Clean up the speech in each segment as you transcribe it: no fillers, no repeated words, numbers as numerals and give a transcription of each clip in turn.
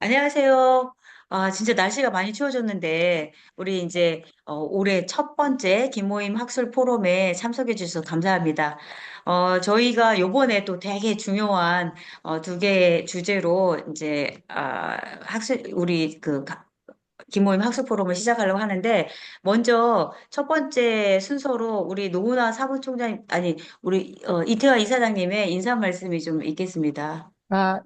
안녕하세요. 진짜 날씨가 많이 추워졌는데, 우리 이제, 올해 첫 번째 김모임 학술 포럼에 참석해 주셔서 감사합니다. 저희가 요번에 또 되게 중요한, 두 개의 주제로 이제, 우리 김모임 학술 포럼을 시작하려고 하는데, 먼저 첫 번째 순서로 우리 노훈아 사무총장, 아니, 우리, 이태화 이사장님의 인사 말씀이 좀 있겠습니다.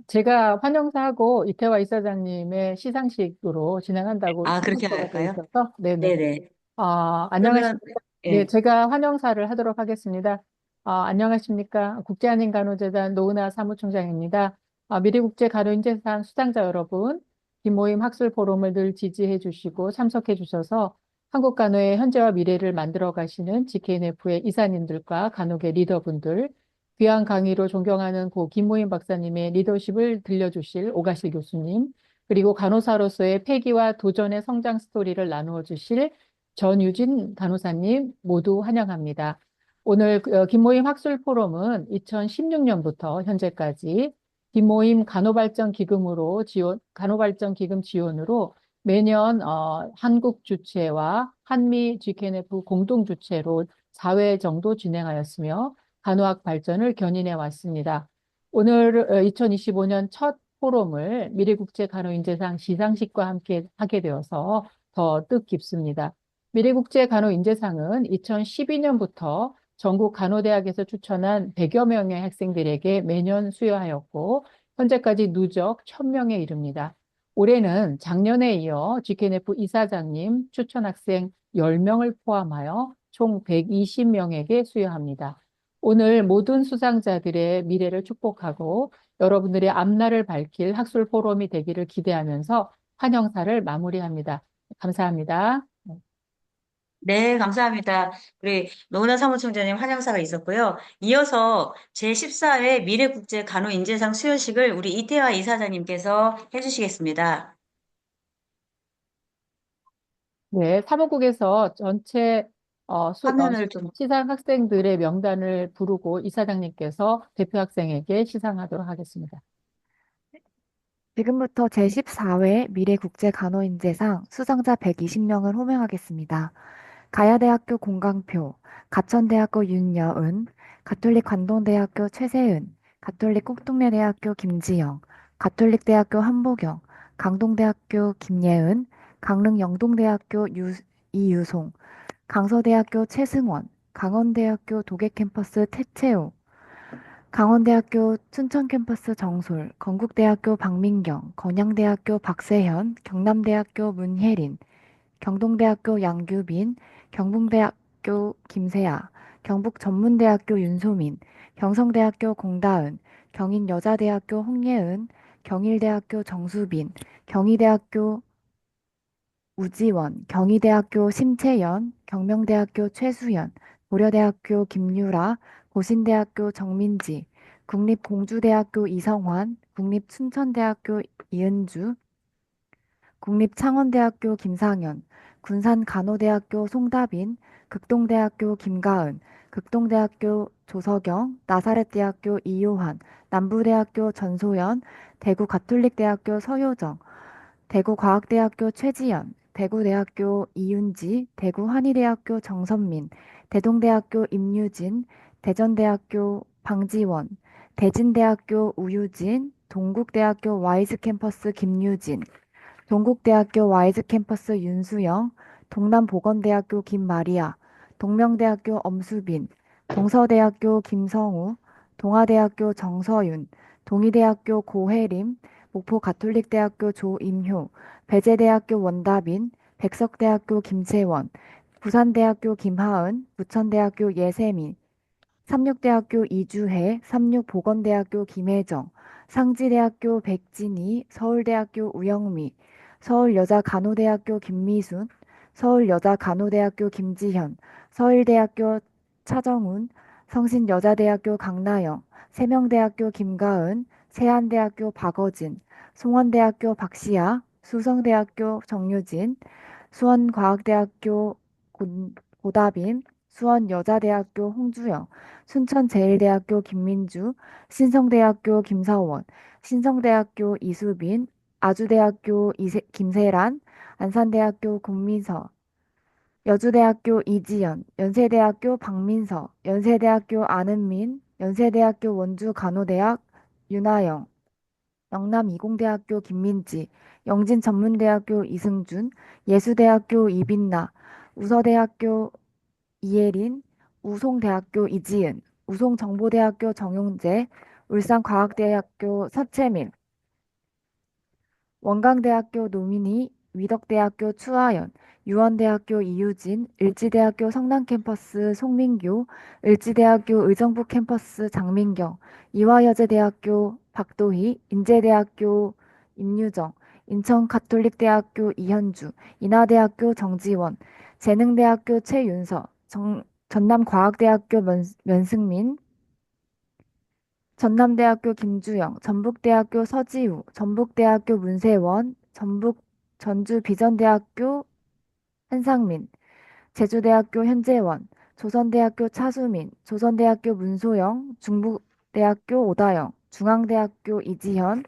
제가 환영사하고 이태화 이사장님의 시상식으로 진행한다고 그렇게 참여표가 돼 할까요? 있어서, 네네. 네네. 그러면, 안녕하십니까. 네, 예. 제가 환영사를 하도록 하겠습니다. 안녕하십니까. 국제한인간호재단 노은하 사무총장입니다. 미래국제간호인재상 수상자 여러분, 김모임 학술 포럼을 늘 지지해 주시고 참석해 주셔서 한국 간호의 현재와 미래를 만들어 가시는 GKNF의 이사님들과 간호계 리더분들, 귀한 강의로 존경하는 고 김모임 박사님의 리더십을 들려주실 오가실 교수님, 그리고 간호사로서의 패기와 도전의 성장 스토리를 나누어 주실 전유진 간호사님 모두 환영합니다. 오늘 김모임 학술 포럼은 2016년부터 현재까지 김모임 간호발전 기금 지원으로 매년 한국 주최와 한미 GKNF 공동 주최로 4회 정도 진행하였으며 간호학 발전을 견인해 왔습니다. 오늘 2025년 첫 포럼을 미래국제간호인재상 시상식과 함께 하게 되어서 더 뜻깊습니다. 미래국제간호인재상은 2012년부터 전국 간호대학에서 추천한 100여 명의 학생들에게 매년 수여하였고, 현재까지 누적 1000명에 이릅니다. 올해는 작년에 이어 GKNF 이사장님 추천 학생 10명을 포함하여 총 120명에게 수여합니다. 오늘 모든 수상자들의 미래를 축복하고 여러분들의 앞날을 밝힐 학술 포럼이 되기를 기대하면서 환영사를 마무리합니다. 감사합니다. 네, 감사합니다. 우리 노은하 사무총장님 환영사가 있었고요. 이어서 제14회 미래국제간호인재상 수여식을 우리 이태화 이사장님께서 해주시겠습니다. 네, 사무국에서 전체 화면을 좀, 시상 학생들의 명단을 부르고 이사장님께서 대표 학생에게 시상하도록 하겠습니다. 지금부터 제14회 미래국제간호인재상 수상자 120명을 호명하겠습니다. 가야대학교 공강표, 가천대학교 윤여은, 가톨릭 관동대학교 최세은, 가톨릭 꼭동래대학교 김지영, 가톨릭대학교 한보경, 강동대학교 김예은, 강릉 영동대학교 이유송, 강서대학교 최승원, 강원대학교 도계캠퍼스 태채우, 강원대학교 춘천캠퍼스 정솔, 건국대학교 박민경, 건양대학교 박세현, 경남대학교 문혜린, 경동대학교 양규빈, 경북대학교 김세아, 경북전문대학교 윤소민, 경성대학교 공다은, 경인여자대학교 홍예은, 경일대학교 정수빈, 경희대학교 우지원, 경희대학교 심채연, 경명대학교 최수연, 고려대학교 김유라, 고신대학교 정민지, 국립공주대학교 이성환, 국립춘천대학교 이은주, 국립창원대학교 김상현, 군산간호대학교 송다빈, 극동대학교 김가은, 극동대학교 조석영, 나사렛대학교 이요한, 남부대학교 전소연, 대구가톨릭대학교 서효정, 대구과학대학교 최지연, 대구대학교 이윤지, 대구한의대학교 정선민, 대동대학교 임유진, 대전대학교 방지원, 대진대학교 우유진, 동국대학교 와이즈 캠퍼스 김유진, 동국대학교 와이즈 캠퍼스 윤수영, 동남보건대학교 김마리아, 동명대학교 엄수빈, 동서대학교 김성우, 동아대학교 정서윤, 동의대학교 고혜림, 목포가톨릭대학교 조임효, 배재대학교 원다빈, 백석대학교 김채원, 부산대학교 김하은, 부천대학교 예세민, 삼육대학교 이주혜, 삼육보건대학교 김혜정, 상지대학교 백진희, 서울대학교 우영미, 서울여자간호대학교 김미순, 서울여자간호대학교 김지현, 서울대학교 차정훈, 성신여자대학교 강나영, 세명대학교 김가은, 세안대학교 박어진, 송원대학교 박시아, 수성대학교 정유진, 수원과학대학교 고다빈, 수원여자대학교 홍주영, 순천제일대학교 김민주, 신성대학교 김서원, 신성대학교 이수빈, 아주대학교 김세란, 안산대학교 공민서, 여주대학교 이지연, 연세대학교 박민서, 연세대학교 안은민, 연세대학교 원주간호대학 윤하영, 영남이공대학교 김민지, 영진전문대학교 이승준, 예수대학교 이빈나, 우서대학교 이예린, 우송대학교 이지은, 우송정보대학교 정용재, 울산과학대학교 서채민, 원광대학교 노민희, 위덕대학교 추하연, 유원대학교 이유진, 을지대학교 성남캠퍼스 송민교, 을지대학교 의정부 캠퍼스 장민경, 이화여자대학교 박도희, 인제대학교 임유정, 인천가톨릭대학교 이현주, 인하대학교 정지원, 재능대학교 최윤서, 전남과학대학교 면승민, 전남대학교 김주영, 전북대학교 서지우, 전북대학교 문세원, 전주비전대학교 한상민, 제주대학교 현재원, 조선대학교 차수민, 조선대학교 문소영, 중부대학교 오다영, 중앙대학교 이지현,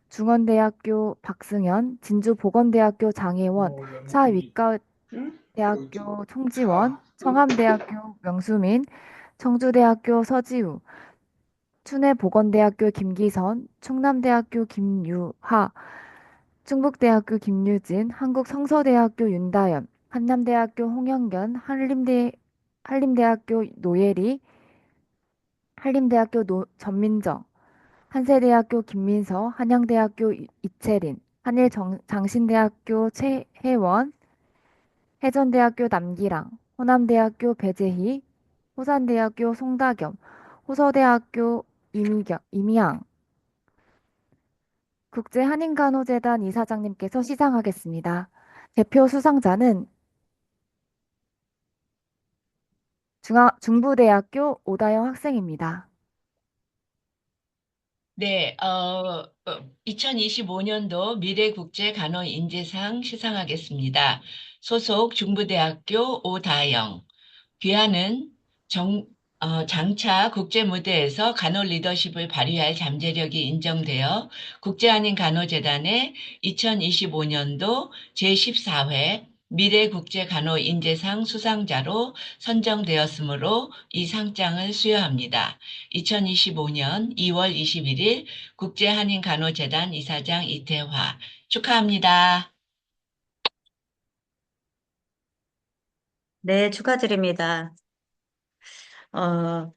중원대학교 박승현, 진주보건대학교 장혜원, 사위과대학교 송지원, 청암대학교 명수민, 청주대학교 서지우, 춘해보건대학교 김기선, 충남대학교 김유하, 충북대학교 김유진, 한국성서대학교 윤다연, 한남대학교 홍영견, 한림대학교 노예리, 한림대학교 전민정, 한세대학교 김민서, 한양대학교 이채린, 한일장신대학교 최혜원, 해전대학교 남기랑, 호남대학교 배재희, 호산대학교 송다겸, 호서대학교 이미양, 국제한인간호재단 이사장님께서 시상하겠습니다. 대표 수상자는 중부대학교 오다영 학생입니다. 네, 2025년도 미래국제간호인재상 시상하겠습니다. 소속 중부대학교 오다영. 귀하는 장차 국제무대에서 간호 리더십을 발휘할 잠재력이 인정되어 국제한인간호재단의 2025년도 제14회 미래국제간호인재상 수상자로 선정되었으므로 이 상장을 수여합니다. 2025년 2월 21일 국제한인간호재단 이사장 이태화 축하합니다. 네, 축하드립니다. 어,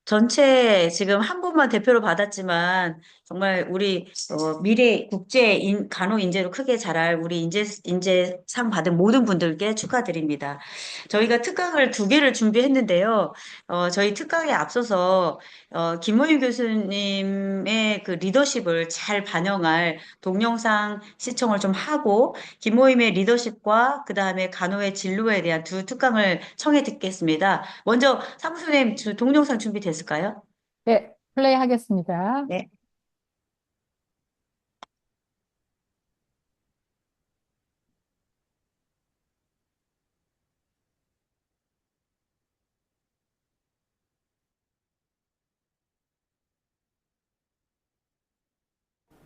전체 지금 한 분만 대표로 받았지만 정말 우리 미래 국제 간호 인재로 크게 자랄 우리 인재상 받은 모든 분들께 축하드립니다. 저희가 특강을 2개를 준비했는데요. 저희 특강에 앞서서 김호윤 교수님의 그 리더십을 잘 반영할 동영상 시청을 좀 하고 김호임의 리더십과 그 다음에 간호의 진로에 대한 2특강을 청해 듣겠습니다. 먼저 사무소님 동영상 준비됐을까요? 네, 플레이 하겠습니다. 네.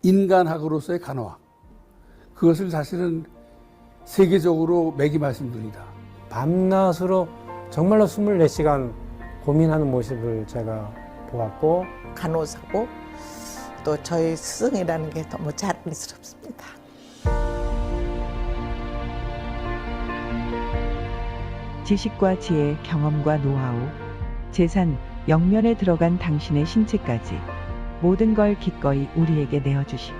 인간학으로서의 간호학. 그것을 사실은 세계적으로 매김하신 분이다. 밤낮으로 정말로 24시간 고민하는 모습을 제가 보았고 간호사고 또 저희 스승이라는 게 너무 자랑스럽습니다. 지식과 지혜, 경험과 노하우, 재산, 영면에 들어간 당신의 신체까지 모든 걸 기꺼이 우리에게 내어주시고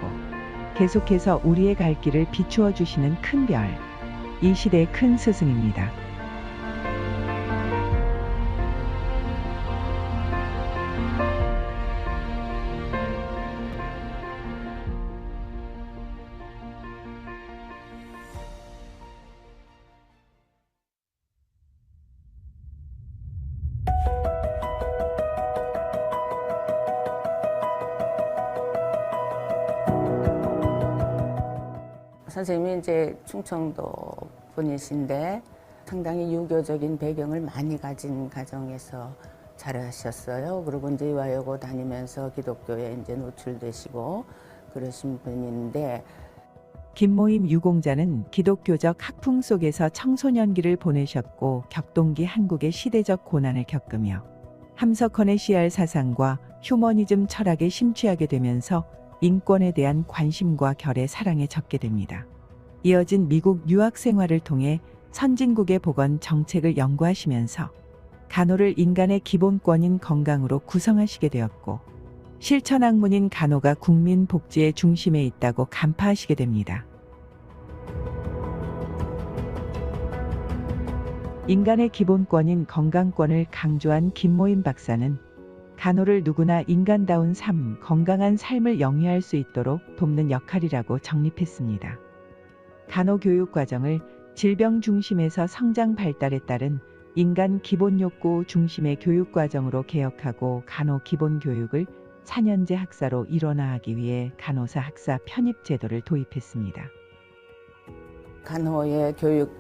계속해서 우리의 갈 길을 비추어 주시는 큰 별, 이 시대의 큰 스승입니다. 선생님이 이제 충청도 분이신데 상당히 유교적인 배경을 많이 가진 가정에서 자라셨어요. 그리고 이제 이화여고 다니면서 기독교에 이제 노출되시고 그러신 분인데 김모임 유공자는 기독교적 학풍 속에서 청소년기를 보내셨고 격동기 한국의 시대적 고난을 겪으며 함석헌의 CR 사상과 휴머니즘 철학에 심취하게 되면서 인권에 대한 관심과 결의 사랑에 젖게 됩니다. 이어진 미국 유학 생활을 통해 선진국의 보건 정책을 연구하시면서 간호를 인간의 기본권인 건강으로 구성하시게 되었고 실천학문인 간호가 국민 복지의 중심에 있다고 간파하시게 됩니다. 인간의 기본권인 건강권을 강조한 김모임 박사는 간호를 누구나 인간다운 삶, 건강한 삶을 영위할 수 있도록 돕는 역할이라고 정립했습니다. 간호 교육 과정을 질병 중심에서 성장 발달에 따른 인간 기본 욕구 중심의 교육 과정으로 개혁하고 간호 기본 교육을 4년제 학사로 일원화하기 위해 간호사 학사 편입 제도를 도입했습니다. 간호의 교육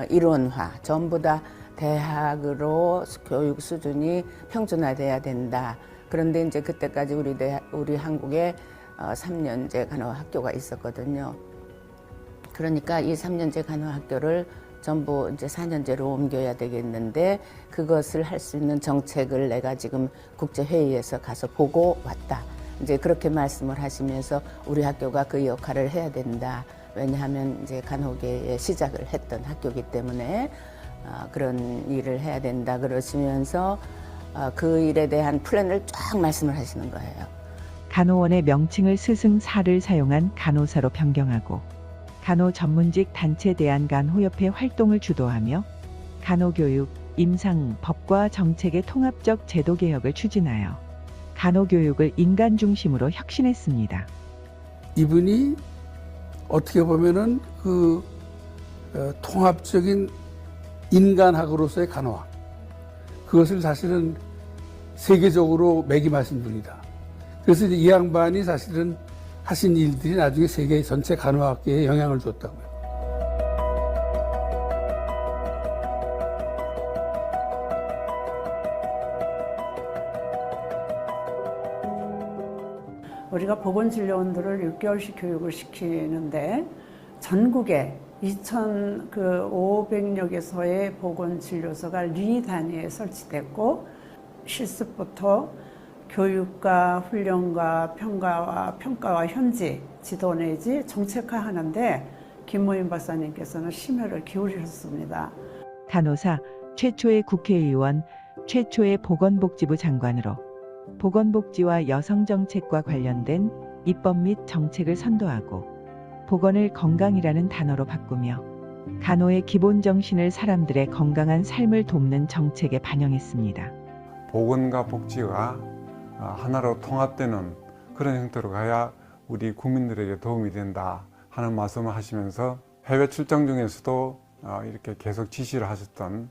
일원화, 전부 다 대학으로 교육 수준이 평준화돼야 된다. 그런데 이제 그때까지 우리 한국에 3년제 간호학교가 있었거든요. 그러니까 이 3년제 간호학교를 전부 이제 4년제로 옮겨야 되겠는데 그것을 할 수 있는 정책을 내가 지금 국제회의에서 가서 보고 왔다. 이제 그렇게 말씀을 하시면서 우리 학교가 그 역할을 해야 된다. 왜냐하면 이제 간호계의 시작을 했던 학교이기 때문에 그런 일을 해야 된다 그러시면서 그 일에 대한 플랜을 쫙 말씀을 하시는 거예요. 간호원의 명칭을 스승사를 사용한 간호사로 변경하고 간호 전문직 단체 대한간호협회 활동을 주도하며 간호교육, 임상, 법과 정책의 통합적 제도 개혁을 추진하여 간호교육을 인간 중심으로 혁신했습니다. 이분이 어떻게 보면은 통합적인 인간학으로서의 간호학, 그것을 사실은 세계적으로 매김하신 분이다. 그래서 이 양반이 사실은 하신 일들이 나중에 세계 전체 간호학계에 영향을 줬다고요. 우리가 보건진료원들을 6개월씩 교육을 시키는데 전국에 2,500여 개소의 보건진료소가 리 단위에 설치됐고 실습부터 교육과 훈련과 평가와 현지 지도 내지 정책화하는데 김모임 박사님께서는 심혈을 기울이셨습니다. 간호사, 최초의 국회의원, 최초의 보건복지부 장관으로 보건복지와 여성정책과 관련된 입법 및 정책을 선도하고 보건을 건강이라는 단어로 바꾸며 간호의 기본 정신을 사람들의 건강한 삶을 돕는 정책에 반영했습니다. 보건과 복지가 하나로 통합되는 그런 형태로 가야 우리 국민들에게 도움이 된다 하는 말씀을 하시면서 해외 출장 중에서도 이렇게 계속 지시를 하셨던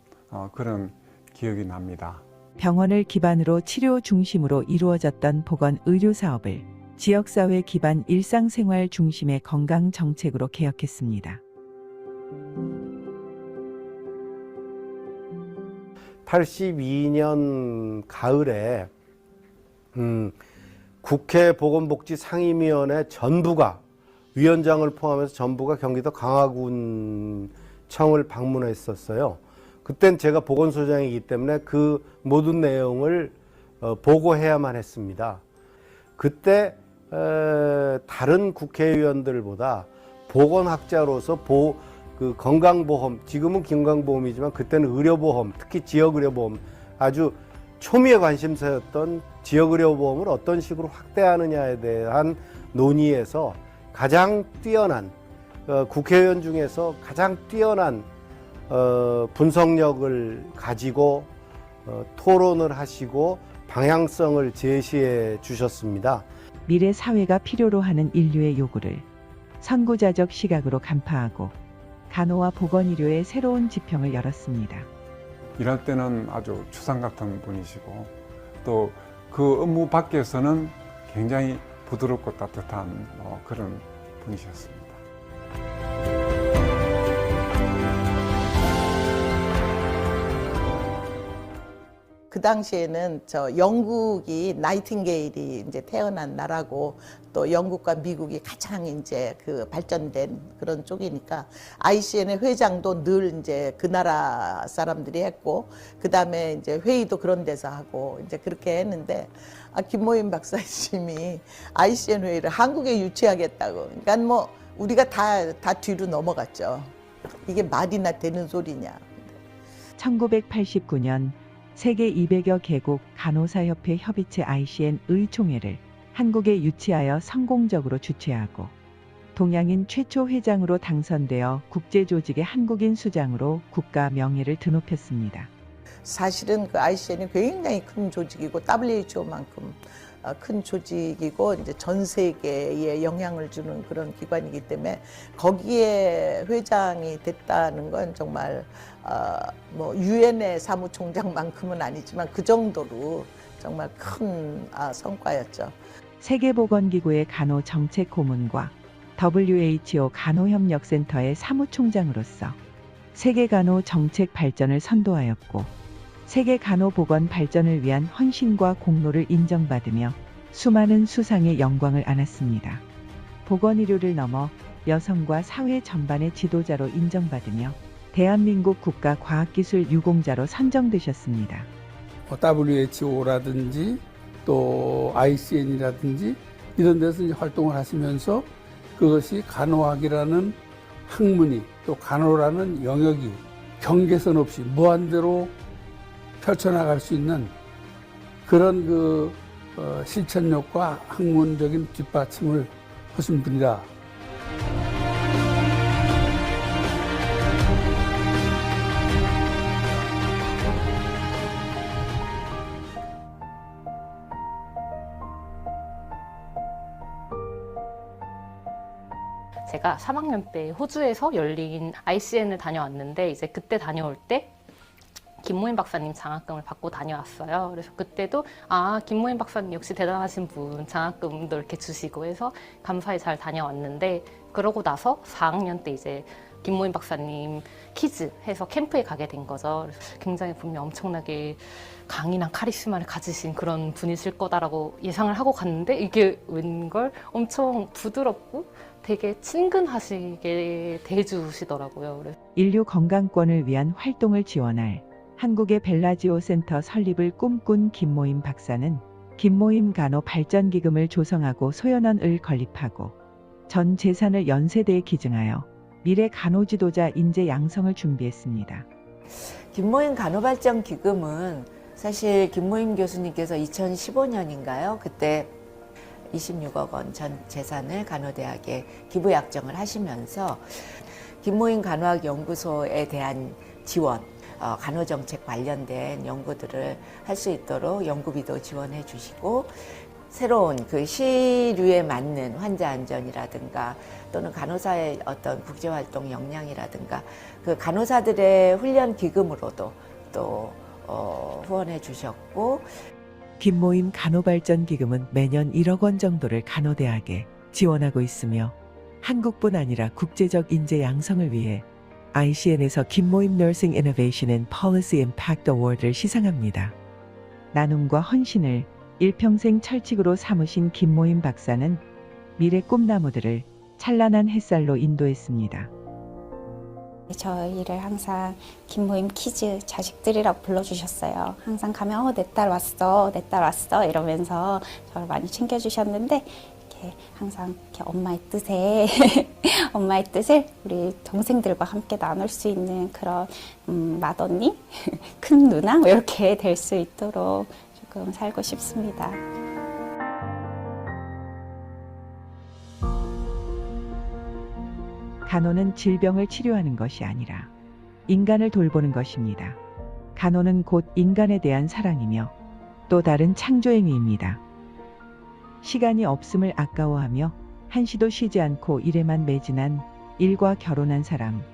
그런 기억이 납니다. 병원을 기반으로 치료 중심으로 이루어졌던 보건 의료 사업을 지역사회 기반 일상생활 중심의 건강 정책으로 개혁했습니다. 82년 가을에 국회 보건복지상임위원회 전부가 위원장을 포함해서 전부가 경기도 강화군청을 방문했었어요. 그땐 제가 보건소장이기 때문에 그 모든 내용을 보고해야만 했습니다. 그때 다른 국회의원들보다 보건학자로서 그 건강보험, 지금은 건강보험이지만 그때는 의료보험, 특히 지역의료보험, 아주 초미의 관심사였던 지역의료보험을 어떤 식으로 확대하느냐에 대한 논의에서 가장 뛰어난 국회의원 중에서 가장 뛰어난 분석력을 가지고 토론을 하시고 방향성을 제시해 주셨습니다. 미래 사회가 필요로 하는 인류의 요구를 선구자적 시각으로 간파하고 간호와 보건의료의 새로운 지평을 열었습니다. 일할 때는 아주 추상 같은 분이시고 또 그 업무 밖에서는 굉장히 부드럽고 따뜻한 그런 분이셨습니다. 그 당시에는 저 영국이 나이팅게일이 이제 태어난 나라고 또 영국과 미국이 가장 이제 그 발전된 그런 쪽이니까 ICN의 회장도 늘 이제 그 나라 사람들이 했고 그다음에 이제 회의도 그런 데서 하고 이제 그렇게 했는데 김모임 박사님이 ICN 회의를 한국에 유치하겠다고. 그러니까 뭐 우리가 다 뒤로 넘어갔죠. 이게 말이나 되는 소리냐. 1989년 세계 200여 개국 간호사협회 협의체 ICN 의총회를 한국에 유치하여 성공적으로 주최하고 동양인 최초 회장으로 당선되어 국제조직의 한국인 수장으로 국가 명예를 드높였습니다. 사실은 그 ICN이 굉장히 큰 조직이고 WHO만큼 큰 조직이고 이제 전 세계에 영향을 주는 그런 기관이기 때문에 거기에 회장이 됐다는 건 정말 뭐 유엔의 사무총장만큼은 아니지만 그 정도로 정말 큰 성과였죠. 세계보건기구의 간호정책고문과 WHO 간호협력센터의 사무총장으로서 세계간호 정책 발전을 선도하였고 세계간호보건 발전을 위한 헌신과 공로를 인정받으며 수많은 수상의 영광을 안았습니다. 보건의료를 넘어 여성과 사회 전반의 지도자로 인정받으며 대한민국 국가과학기술 유공자로 선정되셨습니다. WHO라든지 또 ICN이라든지 이런 데서 이제 활동을 하시면서 그것이 간호학이라는 학문이 또 간호라는 영역이 경계선 없이 무한대로 펼쳐나갈 수 있는 그런 그 실천력과 학문적인 뒷받침을 하신 분이다. 제가 3학년 때 호주에서 열린 ICN을 다녀왔는데 이제 그때 다녀올 때 김모임 박사님 장학금을 받고 다녀왔어요. 그래서 그때도 김모임 박사님 역시 대단하신 분, 장학금도 이렇게 주시고 해서 감사히 잘 다녀왔는데 그러고 나서 4학년 때 이제 김모임 박사님 키즈 해서 캠프에 가게 된 거죠. 그래서 굉장히 분명 엄청나게 강인한 카리스마를 가지신 그런 분이실 거다라고 예상을 하고 갔는데 이게 웬걸 엄청 부드럽고 되게 친근하시게 대해주시더라고요. 그래서 인류 건강권을 위한 활동을 지원할 한국의 벨라지오 센터 설립을 꿈꾼 김모임 박사는 김모임 간호 발전기금을 조성하고 소연원을 건립하고 전 재산을 연세대에 기증하여 미래 간호 지도자 인재 양성을 준비했습니다. 김모임 간호발전기금은 사실 김모임 교수님께서 2015년인가요? 그때 26억 원 전 재산을 간호대학에 기부 약정을 하시면서 김모임 간호학연구소에 대한 지원, 간호정책 관련된 연구들을 할 수 있도록 연구비도 지원해 주시고 새로운 그 시류에 맞는 환자 안전이라든가 또는 간호사의 어떤 국제활동 역량이라든가 그 간호사들의 훈련 기금으로도 또 후원해 주셨고 김모임 간호발전기금은 매년 1억 원 정도를 간호대학에 지원하고 있으며 한국뿐 아니라 국제적 인재 양성을 위해 ICN에서 김모임 Nursing Innovation and Policy Impact Award를 시상합니다. 나눔과 헌신을 일평생 철칙으로 삼으신 김모임 박사는 미래 꿈나무들을 찬란한 햇살로 인도했습니다. 저희를 항상 김모임 키즈 자식들이라고 불러주셨어요. 항상 가면 내 딸 왔어, 내 딸 왔어 이러면서 저를 많이 챙겨주셨는데 이렇게 항상 이렇게 엄마의 뜻에 엄마의 뜻을 우리 동생들과 함께 나눌 수 있는 그런 맏언니, 큰 누나 이렇게 될 수 있도록 조금 살고 싶습니다. 간호는 질병을 치료하는 것이 아니라 인간을 돌보는 것입니다. 간호는 곧 인간에 대한 사랑이며 또 다른 창조행위입니다. 시간이 없음을 아까워하며 한시도 쉬지 않고 일에만 매진한 일과 결혼한 사람,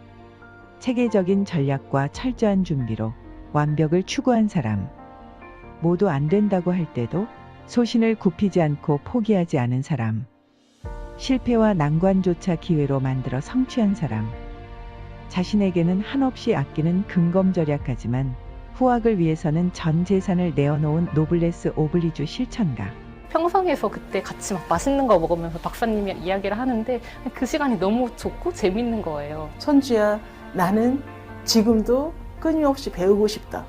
체계적인 전략과 철저한 준비로 완벽을 추구한 사람, 모두 안 된다고 할 때도 소신을 굽히지 않고 포기하지 않은 사람, 실패와 난관조차 기회로 만들어 성취한 사람, 자신에게는 한없이 아끼는 근검절약하지만 후학을 위해서는 전 재산을 내어놓은 노블레스 오블리주 실천가. 평상에서 그때 같이 막 맛있는 거 먹으면서 박사님이 이야기를 하는데 그 시간이 너무 좋고 재밌는 거예요. 천주야, 나는 지금도 끊임없이 배우고 싶다.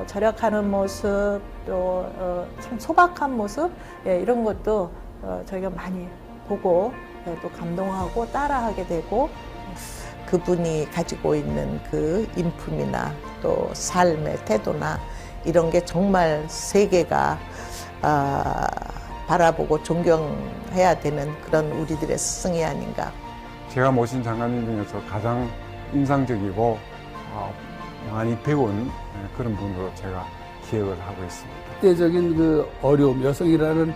절약하는 모습, 또 참 소박한 모습, 예, 이런 것도 저희가 많이 보고 예, 또 감동하고 따라하게 되고, 그분이 가지고 있는 그 인품이나 또 삶의 태도나 이런 게 정말 세계가 바라보고 존경해야 되는 그런 우리들의 스승이 아닌가. 제가 모신 장관님 중에서 가장 인상적이고 많이 배운 그런 분으로 제가 기억을 하고 있습니다. 때적인 그 어려움, 여성이라는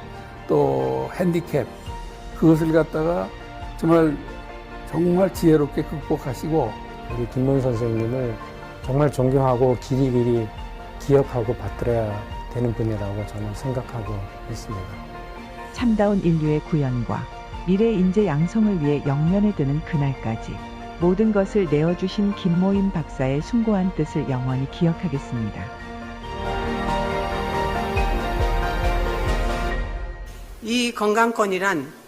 또 핸디캡, 그것을 갖다가 정말 지혜롭게 극복하시고, 우리 김모임 선생님을 정말 존경하고 길이 기억하고 받들어야 되는 분이라고 저는 생각하고 있습니다. 참다운 인류의 구현과 미래 인재 양성을 위해 영면에 드는 그날까지 모든 것을 내어주신 김모임 박사의 숭고한 뜻을 영원히 기억하겠습니다. 이 건강권이란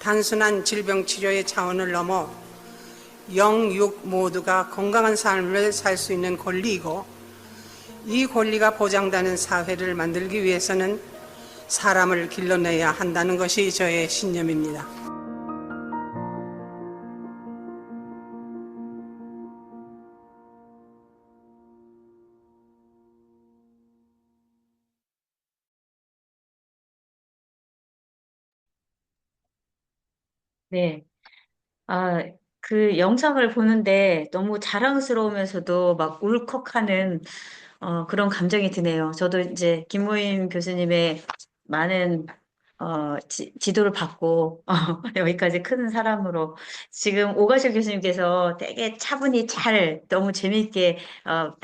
단순한 질병 치료의 차원을 넘어 영, 육 모두가 건강한 삶을 살 수 있는 권리이고, 이 권리가 보장되는 사회를 만들기 위해서는 사람을 길러내야 한다는 것이 저의 신념입니다. 네. 그 영상을 보는데 너무 자랑스러우면서도 막 울컥하는 그런 감정이 드네요. 저도 이제 김모임 교수님의 많은 지도를 받고 여기까지 큰 사람으로, 지금 오가실 교수님께서 되게 차분히 잘 너무 재미있게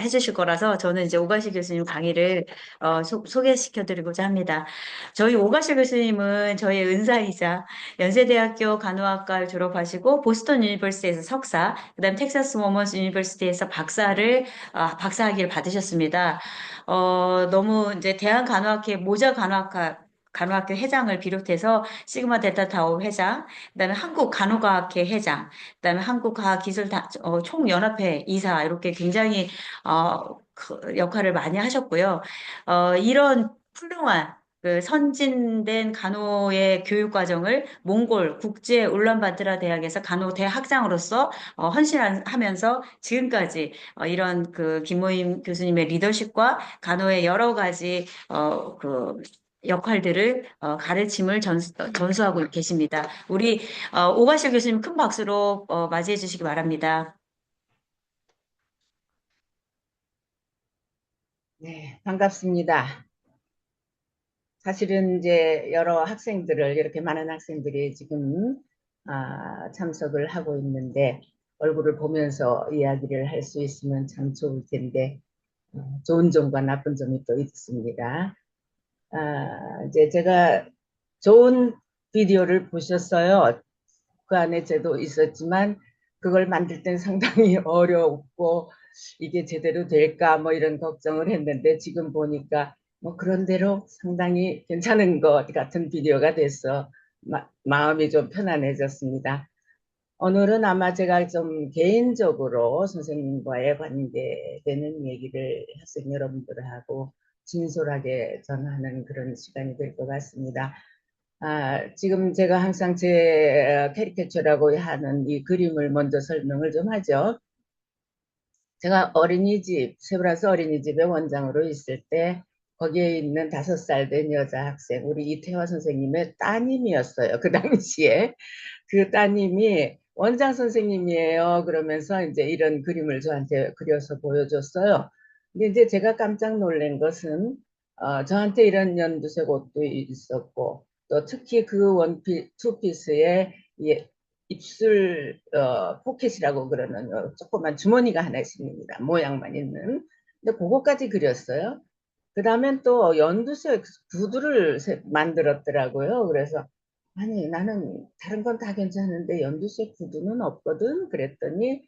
해주실 거라서 저는 이제 오가실 교수님 강의를 소개시켜드리고자 합니다. 저희 오가실 교수님은 저희 은사이자 연세대학교 간호학과를 졸업하시고 보스턴 유니버시티에서 석사, 그다음 텍사스 워먼스 유니버시티에서 박사학위를 받으셨습니다. 너무 이제 대한간호학회 모자 간호학교 회장을 비롯해서 시그마 델타 타우 회장, 그다음에 한국간호과학회 회장, 그다음에 한국과학기술 총연합회 이사, 이렇게 굉장히 그 역할을 많이 하셨고요. 이런 훌륭한 그 선진된 간호의 교육 과정을 몽골 국제 울란바토르 대학에서 간호 대학장으로서 헌신하면서 지금까지 이런 그 김모임 교수님의 리더십과 간호의 여러 가지 그 역할들을 가르침을 전수하고 계십니다. 우리 오가실 교수님 큰 박수로 맞이해 주시기 바랍니다. 네, 반갑습니다. 사실은 이제 여러 학생들을, 이렇게 많은 학생들이 지금 참석을 하고 있는데 얼굴을 보면서 이야기를 할 수 있으면 참 좋을 텐데 좋은 점과 나쁜 점이 또 있습니다. 이제 제가 좋은 비디오를 보셨어요. 그 안에 저도 있었지만 그걸 만들 땐 상당히 어렵고 이게 제대로 될까 뭐 이런 걱정을 했는데, 지금 보니까 뭐 그런 대로 상당히 괜찮은 것 같은 비디오가 돼서 마음이 좀 편안해졌습니다. 오늘은 아마 제가 좀 개인적으로 선생님과의 관계되는 얘기를 학생 여러분들하고 진솔하게 전하는 그런 시간이 될 것 같습니다. 지금 제가 항상 제 캐리케처라고 하는 이 그림을 먼저 설명을 좀 하죠. 제가 어린이집, 세브란스 어린이집의 원장으로 있을 때 거기에 있는 5살 된 여자 학생, 우리 이태화 선생님의 따님이었어요. 그 당시에. 그 따님이 원장 선생님이에요. 그러면서 이제 이런 그림을 저한테 그려서 보여줬어요. 근데 이제 제가 깜짝 놀란 것은 저한테 이런 연두색 옷도 있었고, 또 특히 그 투피스에 입술 포켓이라고 그러는 조그만 주머니가 하나 있습니다. 모양만 있는. 근데 그거까지 그렸어요. 그 다음엔 또 연두색 구두를 만들었더라고요. 그래서 아니, 나는 다른 건 다 괜찮은데 연두색 구두는 없거든. 그랬더니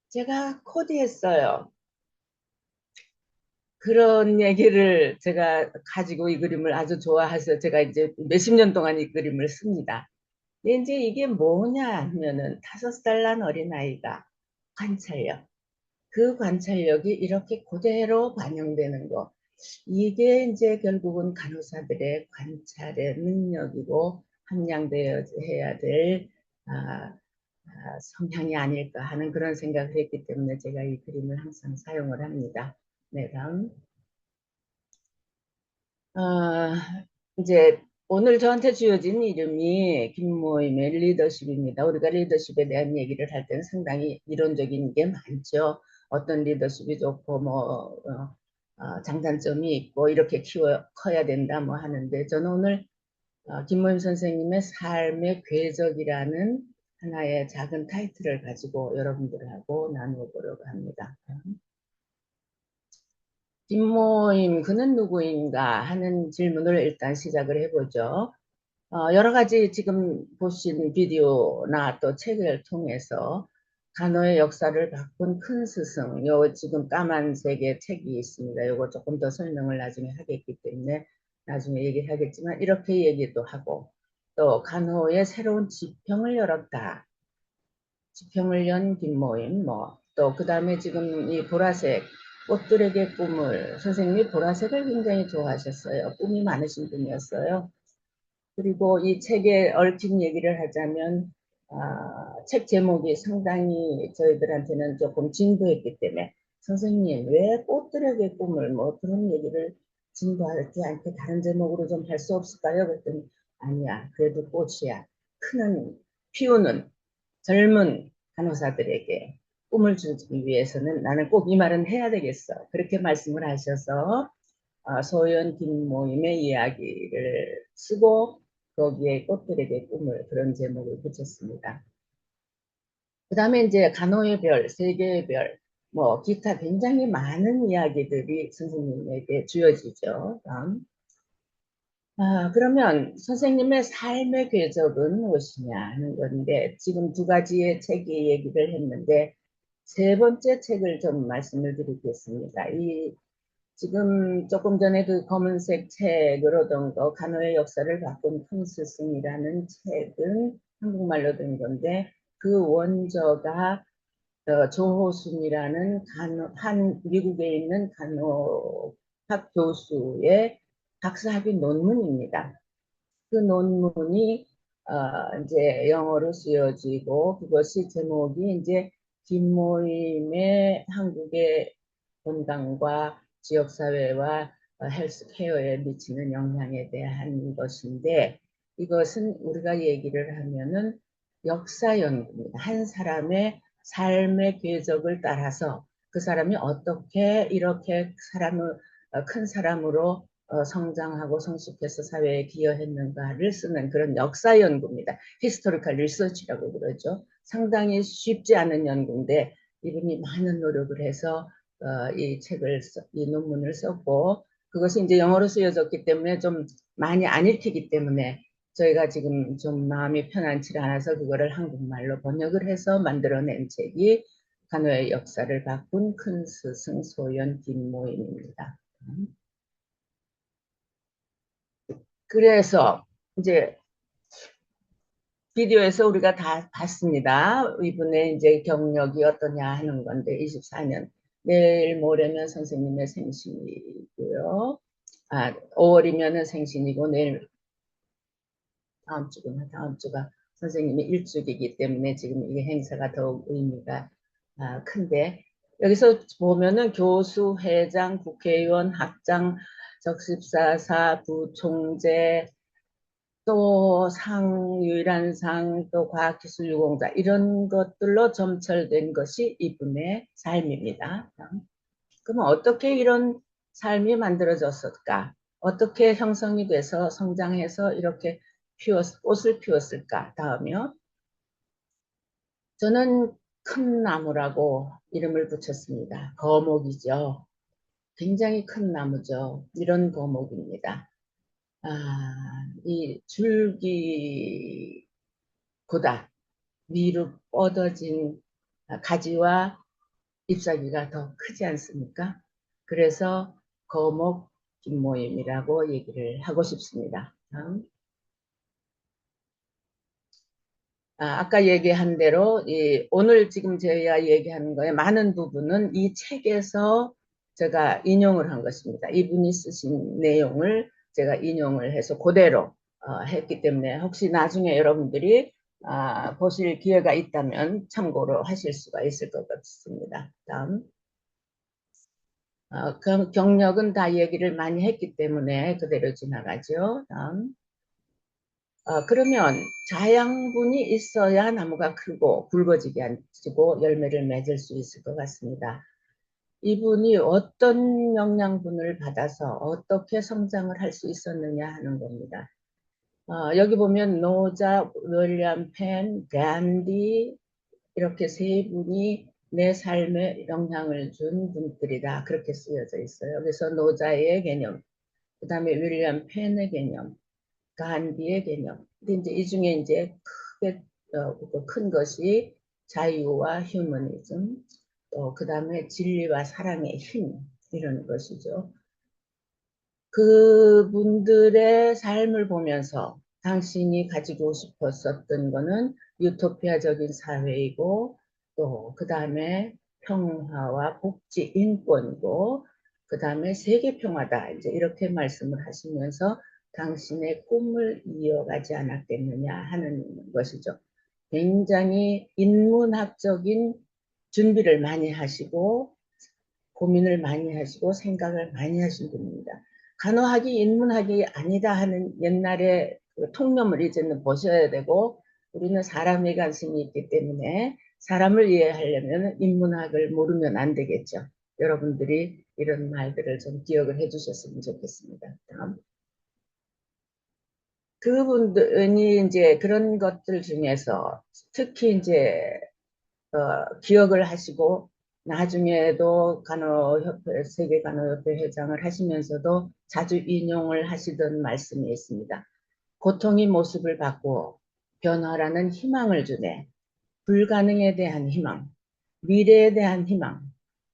제가 코디했어요. 그런 얘기를 제가 가지고 이 그림을 아주 좋아해서 제가 이제 몇십 년 동안 이 그림을 씁니다. 근데 이제 이게 뭐냐 하면은 5살 난 어린아이가 관찰력, 그 관찰력이 이렇게 그대로 반영되는 거. 이게 이제 결국은 간호사들의 관찰의 능력이고 함양되어야 될 성향이 아닐까 하는 그런 생각을 했기 때문에 제가 이 그림을 항상 사용을 합니다. 네, 다음. 이제 오늘 저한테 주어진 이름이 김모임의 리더십입니다. 우리가 리더십에 대한 얘기를 할 때는 상당히 이론적인 게 많죠. 어떤 리더십이 좋고 장단점이 있고 이렇게 커야 된다 뭐 하는데 저는 오늘 김모임 선생님의 삶의 궤적이라는 하나의 작은 타이틀을 가지고 여러분들하고 나누어 보려고 합니다. 김모임 그는 누구인가 하는 질문을 일단 시작을 해보죠. 여러 가지 지금 보신 비디오나 또 책을 통해서 간호의 역사를 바꾼 큰 스승, 요 지금 까만색의 책이 있습니다. 요거 조금 더 설명을 나중에 하겠기 때문에 나중에 얘기를 하겠지만 이렇게 얘기도 하고 또 간호의 새로운 지평을 열었다. 지평을 연 김모임 또 그 다음에 지금 이 보라색 꽃들에게 꿈을 선생님이 보라색을 굉장히 좋아하셨어요. 꿈이 많으신 분이었어요. 그리고 이 책에 얽힌 얘기를 하자면 책 제목이 상당히 저희들한테는 조금 진부했기 때문에 선생님 왜 꽃들에게 꿈을 뭐 그런 얘기를 진부하지 않게 다른 제목으로 좀 할 수 없을까요? 그랬더니 아니야 그래도 꽃이야 크는 피우는 젊은 간호사들에게 꿈을 주기 위해서는 나는 꼭 이 말은 해야 되겠어 그렇게 말씀을 하셔서 소연 김모임의 이야기를 쓰고 거기에 꽃들에게 꿈을 그런 제목을 붙였습니다. 그 다음에 이제 간호의 별, 세계의 별, 뭐 기타 굉장히 많은 이야기들이 선생님에게 주어지죠. 다음. 그러면 선생님의 삶의 궤적은 무엇이냐 하는 건데 지금 두 가지의 책이 얘기를 했는데 세 번째 책을 좀 말씀을 드리겠습니다. 지금 조금 전에 그 검은색 책으로 된 거 간호의 역사를 바꾼 큰 스승이라는 책은 한국말로 된 건데 그 원저가 조호순이라는 미국에 있는 간호학 교수의 박사학위 논문입니다. 그 논문이 이제 영어로 쓰여지고 그것이 제목이 이제 김모임의 한국의 건강과 지역사회와 헬스케어에 미치는 영향에 대한 것인데 이것은 우리가 얘기를 하면은 역사 연구입니다. 한 사람의 삶의 궤적을 따라서 그 사람이 어떻게 이렇게 큰 사람으로 성장하고 성숙해서 사회에 기여했는가를 쓰는 그런 역사 연구입니다. 히스토리컬 리서치라고 그러죠. 상당히 쉽지 않은 연구인데 이분이 많은 노력을 해서 이 논문을 썼고 그것이 이제 영어로 쓰여졌기 때문에 좀 많이 안 읽히기 때문에 저희가 지금 좀 마음이 편안치 않아서 그거를 한국말로 번역을 해서 만들어낸 책이 간호의 역사를 바꾼 큰 스승 소연 김모임입니다. 그래서 이제 비디오에서 우리가 다 봤습니다. 이분의 이제 경력이 어떠냐 하는 건데 24년 내일 모레면 선생님의 생신이고요. 5월이면은 생신이고 내일 다음 주가 선생님의 일주기이기 때문에 지금 이 행사가 더욱 의미가 큰데 여기서 보면은 교수, 회장, 국회의원, 학장, 적십사사, 부총재 또 유일한 상, 또 과학기술 유공자 이런 것들로 점철된 것이 이분의 삶입니다. 그럼 어떻게 이런 삶이 만들어졌을까? 어떻게 형성이 돼서 성장해서 이렇게 꽃을 피웠을까? 다음이요. 저는 큰 나무라고 이름을 붙였습니다. 거목이죠. 굉장히 큰 나무죠. 이런 거목입니다. 이 줄기보다 위로 뻗어진 가지와 잎사귀가 더 크지 않습니까? 그래서 거목 김모임이라고 얘기를 하고 싶습니다. 다음. 아까 얘기한 대로 오늘 지금 제가 얘기하는 거에 많은 부분은 이 책에서 제가 인용을 한 것입니다. 이분이 쓰신 내용을 제가 인용을 해서 그대로 했기 때문에 혹시 나중에 여러분들이 보실 기회가 있다면 참고로 하실 수가 있을 것 같습니다. 다음. 경력은 다 얘기를 많이 했기 때문에 그대로 지나가죠. 다음. 그러면 자양분이 있어야 나무가 크고 굵어지게 앉고 열매를 맺을 수 있을 것 같습니다. 이분이 어떤 영양분을 받아서 어떻게 성장을 할 수 있었느냐 하는 겁니다. 여기 보면 노자, 윌리엄 펜, 간디 이렇게 세 분이 내 삶에 영향을 준 분들이다. 그렇게 쓰여져 있어요. 그래서 노자의 개념, 그 다음에 윌리엄 펜의 개념, 간디의 개념. 근데 이제 이 중에 이제 크게 큰 것이 자유와 휴머니즘, 또 그 다음에 진리와 사랑의 힘 이런 것이죠. 그분들의 삶을 보면서 당신이 가지고 싶었었던 거는 유토피아적인 사회이고 또 그 다음에 평화와 복지, 인권이고 그 다음에 세계 평화다. 이제 이렇게 말씀을 하시면서 당신의 꿈을 이어가지 않았겠느냐 하는 것이죠. 굉장히 인문학적인 준비를 많이 하시고 고민을 많이 하시고 생각을 많이 하신 분입니다. 간호학이 인문학이 아니다 하는 옛날에 그 통념을 이제는 보셔야 되고 우리는 사람의 관심이 있기 때문에 사람을 이해하려면 인문학을 모르면 안 되겠죠. 여러분들이 이런 말들을 좀 기억을 해주셨으면 좋겠습니다. 다음. 그분들이 이제 그런 것들 중에서 특히 이제 기억을 하시고 나중에도 간호협회, 세계간호협회 회장을 하시면서도 자주 인용을 하시던 말씀이 있습니다. 고통이 모습을 바꾸어 변화라는 희망을 주네. 불가능에 대한 희망, 미래에 대한 희망,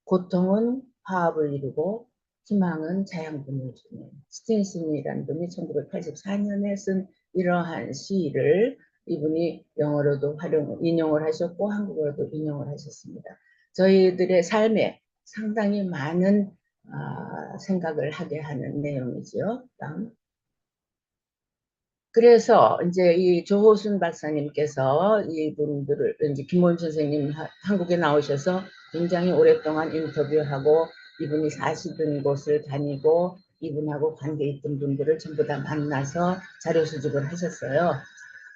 고통은 화합을 이루고 희망은 자양분을 주네. 스틴슨이라는 분이 1984년에 쓴 이러한 시를 이분이 영어로도 인용을 하셨고 한국어로도 인용을 하셨습니다. 저희들의 삶에 상당히 많은 생각을 하게 하는 내용이죠. 다음. 그래서 이제 이 조호순 박사님께서 이분들을 이제 김모임 선생님 한국에 나오셔서 굉장히 오랫동안 인터뷰하고 이분이 사시던 곳을 다니고 이분하고 관계 있던 분들을 전부 다 만나서 자료 수집을 하셨어요.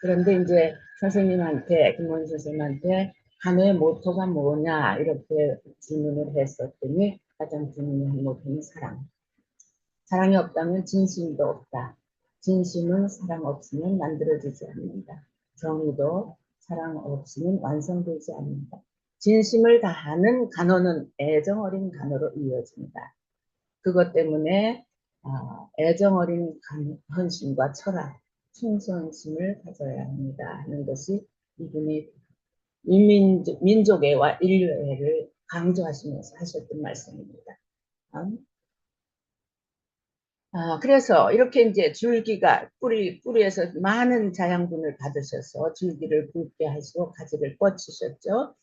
그런데 이제 선생님한테 김모임 선생님한테 간호의 모토가 뭐냐 이렇게 질문을 했었더니 가장 중요한 모토는 사랑. 사랑이 없다면 진심도 없다. 진심은 사랑 없으면 만들어지지 않는다. 정의도 사랑 없으면 완성되지 않는다. 진심을 다하는 간호는 애정 어린 간호로 이어집니다. 그것 때문에 애정 어린 헌신과 철학, 충성심을 가져야 합니다 하는 것이 이분이 민족애와 인류애를 강조하시면서 하셨던 말씀입니다. 그래서 이렇게 이제 줄기가 뿌리에서 많은 자양분을 받으셔서 줄기를 굵게 하시고 가지를 뻗치셨죠.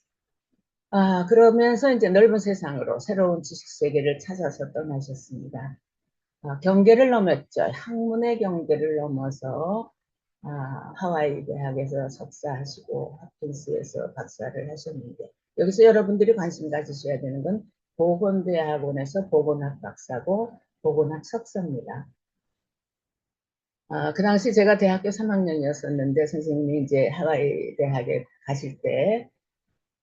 그러면서 이제 넓은 세상으로 새로운 지식 세계를 찾아서 떠나셨습니다. 경계를 넘었죠. 학문의 경계를 넘어서 하와이 대학에서 석사하시고 홉킨스에서 박사를 하셨는데 여기서 여러분들이 관심 가지셔야 되는 건 보건대학원에서 보건학 박사고 보건학 석사입니다. 그 당시 제가 대학교 3학년이었었는데 선생님이 이제 하와이 대학에 가실 때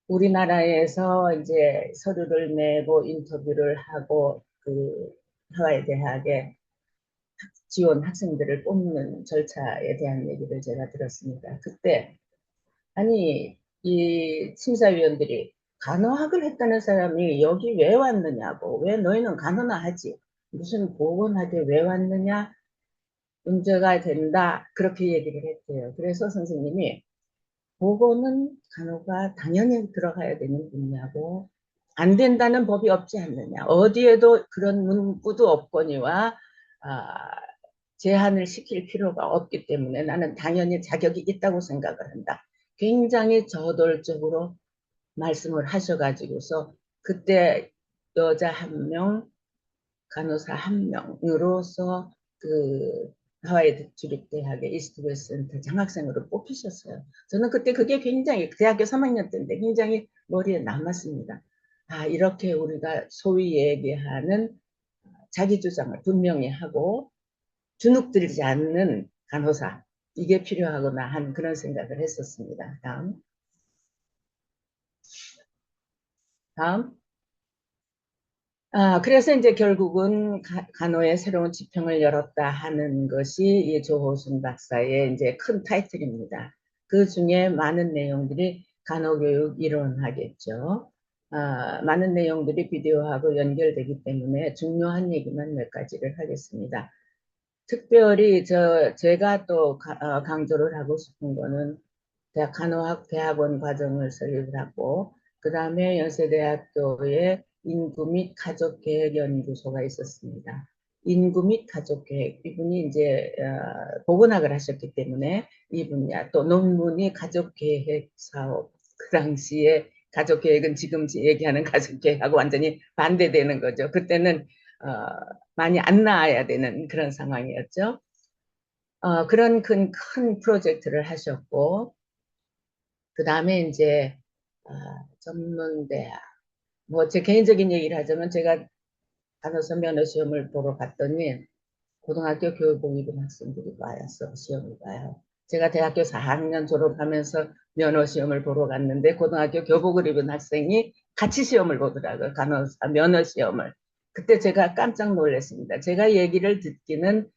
우리나라에서 이제 서류를 내고 인터뷰를 하고 그 하와이 대학에 지원 학생들을 뽑는 절차에 대한 얘기를 제가 들었습니다. 그때 아니 이 심사위원들이 간호학을 했다는 사람이 여기 왜 왔느냐고, 왜 너희는 간호나 하지 무슨 보건학에 왜 왔느냐, 문제가 된다 그렇게 얘기를 했대요. 그래서 선생님이 보건은 간호가 당연히 들어가야 되는 분야고 안 된다는 법이 없지 않느냐. 어디에도 그런 문구도 없거니와 제한을 시킬 필요가 없기 때문에 나는 당연히 자격이 있다고 생각을 한다. 굉장히 저돌적으로 말씀을 하셔가지고서 그때 여자 한 명, 간호사 한 명으로서 그 하와이 주립대학의 이스트웨스트 센터 장학생으로 뽑히셨어요. 저는 그때 그게 굉장히 대학교 3학년 때인데 굉장히 머리에 남았습니다. 이렇게 우리가 소위 얘기하는 자기 주장을 분명히 하고 주눅들지 않는 간호사, 이게 필요하구나 한 그런 생각을 했었습니다. 다음. 그래서 이제 결국은 간호의 새로운 지평을 열었다 하는 것이 이 조호순 박사의 이제 큰 타이틀입니다. 그 중에 많은 내용들이 간호교육 이론하겠죠. 많은 내용들이 비디오하고 연결되기 때문에 중요한 얘기만 몇 가지를 하겠습니다. 특별히 제가 또 강조를 하고 싶은 거는 간호학 대학원 과정을 설립을 하고 그 다음에 연세대학교에 인구 및 가족계획 연구소가 있었습니다. 인구 및 가족계획, 이분이 이제 보건학을 하셨기 때문에 이 분야, 또 논문이 가족계획 사업, 그 당시에 가족계획은 지금 얘기하는 가족계획하고 완전히 반대되는 거죠. 그때는 많이 안 나와야 되는 그런 상황이었죠. 그런 큰 프로젝트를 하셨고 그 다음에 이제 전문대학, 뭐 제 개인적인 얘기를 하자면 제가 간호사 면허 시험을 보러 갔더니 고등학교 교육복 입은 학생들이 와서 시험을 봐요. 제가 대학교 4학년 졸업하면서 면허 시험을 보러 갔는데 고등학교 교복을 입은 학생이 같이 시험을 보더라고요. 간호사 면허 시험을. 그때 제가 깜짝 놀랐습니다. 제가 얘기를 듣기는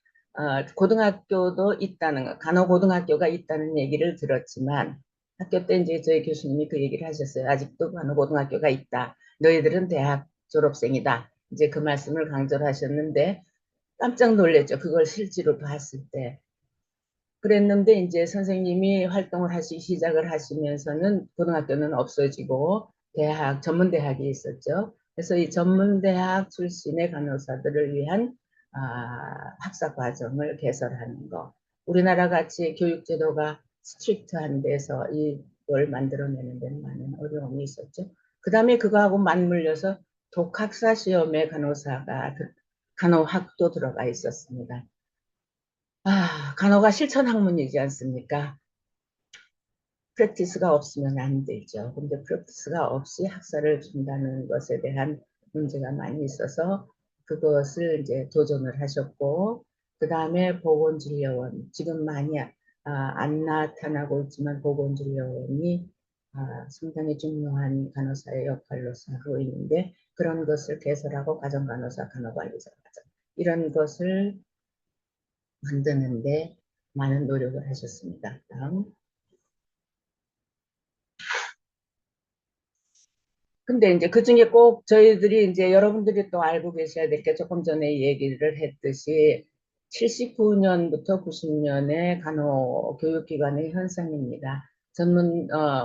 고등학교도 있다는 거, 간호고등학교가 있다는 얘기를 들었지만 학교 때 이제 저희 교수님이 그 얘기를 하셨어요. 아직도 간호고등학교가 있다. 너희들은 대학 졸업생이다. 이제 그 말씀을 강조를 하셨는데 깜짝 놀랐죠. 그걸 실제로 봤을 때. 그랬는데 이제 선생님이 활동을 시작을 하시면서는 고등학교는 없어지고 대학, 전문대학이 있었죠. 그래서 이 전문대학 출신의 간호사들을 위한 학사 과정을 개설하는 거. 우리나라 같이 교육제도가 스트릭트한 데서 이걸 만들어내는 데는 많은 어려움이 있었죠. 그 다음에 그거하고 맞물려서 독학사 시험에 간호학도 들어가 있었습니다. 간호가 실천 학문이지 않습니까? 프랙티스가 없으면 안 되죠. 근데 프랙티스가 없이 학사를 준다는 것에 대한 문제가 많이 있어서 그것을 이제 도전을 하셨고, 그 다음에 보건진료원, 지금 많이 안 나타나고 있지만 보건진료원이 상당히 중요한 간호사의 역할로서 하고 있는데 그런 것을 개설하고 가정간호사, 간호관리사 과정 이런 것을 만드는데 많은 노력을 하셨습니다. 다음. 근데 이제 그 중에 꼭 저희들이 이제 여러분들이 또 알고 계셔야 될 게 조금 전에 얘기를 했듯이 79년부터 90년의 간호교육기관의 현상입니다.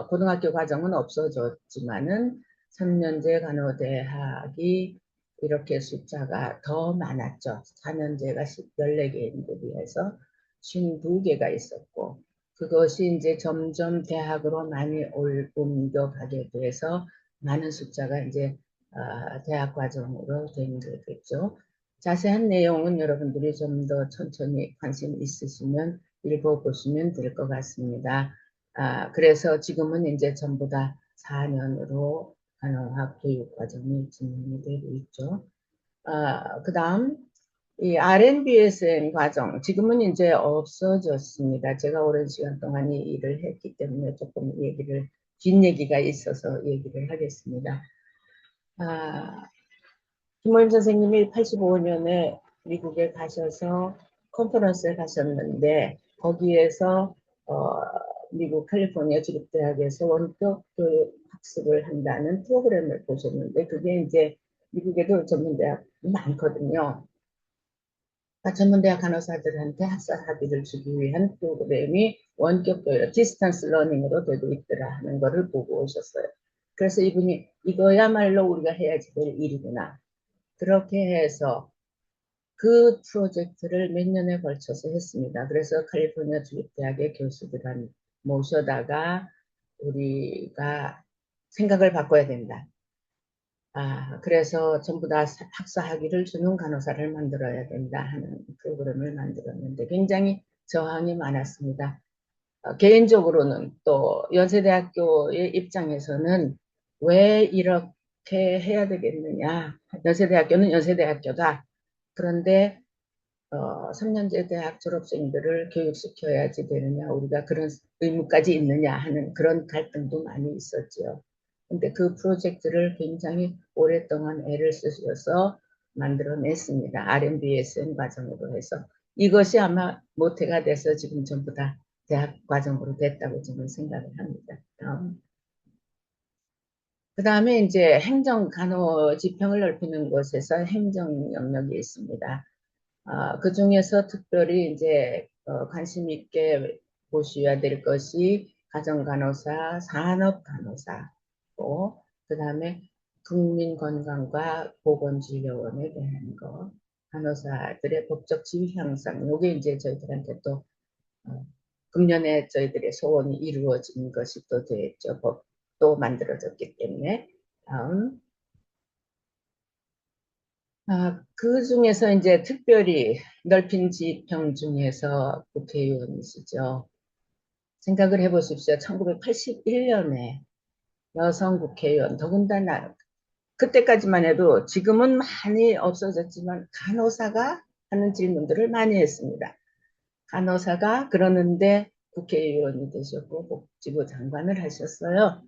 고등학교 과정은 없어졌지만은 3년제 간호대학이 이렇게 숫자가 더 많았죠. 4년제가 14개인데 비해서 52개가 있었고, 그것이 이제 점점 대학으로 많이 옮겨가게 돼서 많은 숫자가 이제 대학 과정으로 된 거겠죠. 자세한 내용은 여러분들이 좀 더 천천히 관심 있으시면 읽어보시면 될 것 같습니다. 그래서 지금은 이제 전부 다 4년으로 간호학 교육 과정이 진행이 되고 있죠. 그 다음 이 R&BSN 과정 지금은 이제 없어졌습니다. 제가 오랜 시간 동안 이 일을 했기 때문에 조금 뒷얘기가 있어서 얘기를 하겠습니다. 김모임 선생님이 85년에 미국에 가셔서 컨퍼런스에 가셨는데 거기에서 미국 캘리포니아 주립대학에서 원격 교육 학습을 한다는 프로그램을 보셨는데 그게 이제 미국에도 전문대학 많거든요. 전문대학 간호사들한테 학사 학위를 주기 위한 프로그램이 원격 교육, 디스턴스 러닝으로 되고 있더라 하는 거를 보고 오셨어요. 그래서 이분이 이거야말로 우리가 해야지 될 일이구나. 그렇게 해서 그 프로젝트를 몇 년에 걸쳐서 했습니다. 그래서 캘리포니아 주립대학의 교수들을 모셔다가 우리가 생각을 바꿔야 된다. 그래서 전부 다 학사 학위를 주는 간호사를 만들어야 된다 하는 프로그램을 만들었는데 굉장히 저항이 많았습니다. 개인적으로는 또 연세대학교의 입장에서는 왜 이렇게 해야 되겠느냐. 연세대학교는 연세대학교다. 그런데 3년제 대학 졸업생들을 교육시켜야지 되느냐, 우리가 그런 의무까지 있느냐 하는 그런 갈등도 많이 있었지요. 근데 그 프로젝트를 굉장히 오랫동안 애를 쓰셔서 만들어냈습니다. RMBSN 과정으로 해서. 이것이 아마 모태가 돼서 지금 전부 다 대학 과정으로 됐다고 저는 생각을 합니다. 그 다음에 이제 행정 간호 지평을 넓히는 곳에서 행정 영역이 있습니다. 그 중에서 특별히 이제 관심 있게 보셔야 될 것이 가정간호사, 산업간호사고, 그 다음에 국민건강과 보건진료원에 대한 거, 간호사들의 법적 지위 향상, 요게 이제 저희들한테 또 금년에 저희들의 소원이 이루어진 것이 또 됐죠. 법도 만들어졌기 때문에. 다음. 그 중에서 이제 특별히 넓힌 지평 중에서 국회의원이시죠. 생각을 해보십시오. 1981년에 여성 국회의원, 더군다나 그때까지만 해도 지금은 많이 없어졌지만 간호사가 하는 질문들을 많이 했습니다. 간호사가 그러는데 국회의원이 되셨고 복지부 장관을 하셨어요.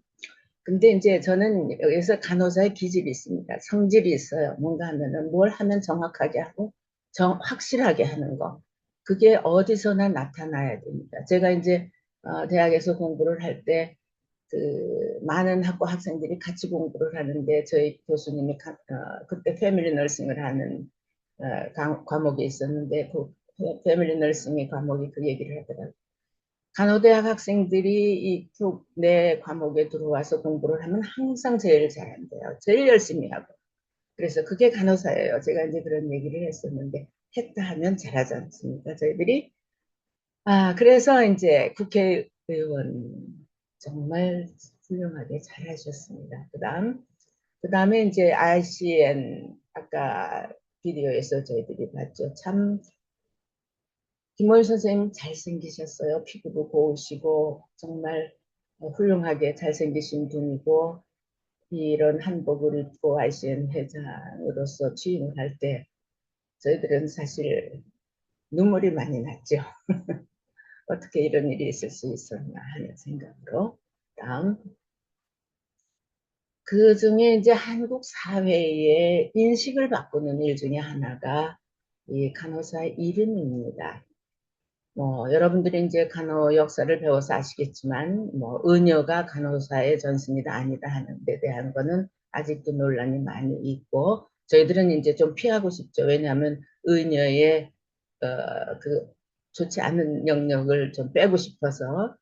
근데 이제 저는 여기서 간호사의 기질이 있습니다. 성질이 있어요. 뭔가 하면은 뭘 하면 정확하게 하고 확실하게 하는 거. 그게 어디서나 나타나야 됩니다. 제가 이제 대학에서 공부를 할 때 많은 학과 학생들이 같이 공부를 하는데 저희 교수님이 그때 패밀리 너싱을 하는 과목이 있었는데 그 패밀리 너싱의 과목이 그 얘기를 하더라고요. 간호대학 학생들이 내 과목에 들어와서 공부를 하면 항상 제일 잘한대요. 제일 열심히 하고. 그래서 그게 간호사예요. 제가 이제 그런 얘기를 했었는데 했다 하면 잘하지 않습니까? 저희들이. 그래서 이제 국회의원 정말 훌륭하게 잘하셨습니다. 그 다음에 이제 RCN 아까 비디오에서 저희들이 봤죠. 참 김호일 선생님 잘생기셨어요. 피부도 고우시고 정말 훌륭하게 잘생기신 분이고 이런 한복을 입고 RCN 회장으로서 취임을 할 때 저희들은 사실 눈물이 많이 났죠. 어떻게 이런 일이 있을 수 있었나 하는 생각으로. 다음. 그 중에 이제 한국 사회의 인식을 바꾸는 일 중에 하나가 이 간호사의 이름입니다. 여러분들이 이제 간호 역사를 배워서 아시겠지만, 의녀가 간호사의 전승이다 아니다 하는 데 대한 거는 아직도 논란이 많이 있고, 저희들은 이제 좀 피하고 싶죠. 왜냐하면 의녀의, 좋지 않은 영역을 좀 빼고 싶어서,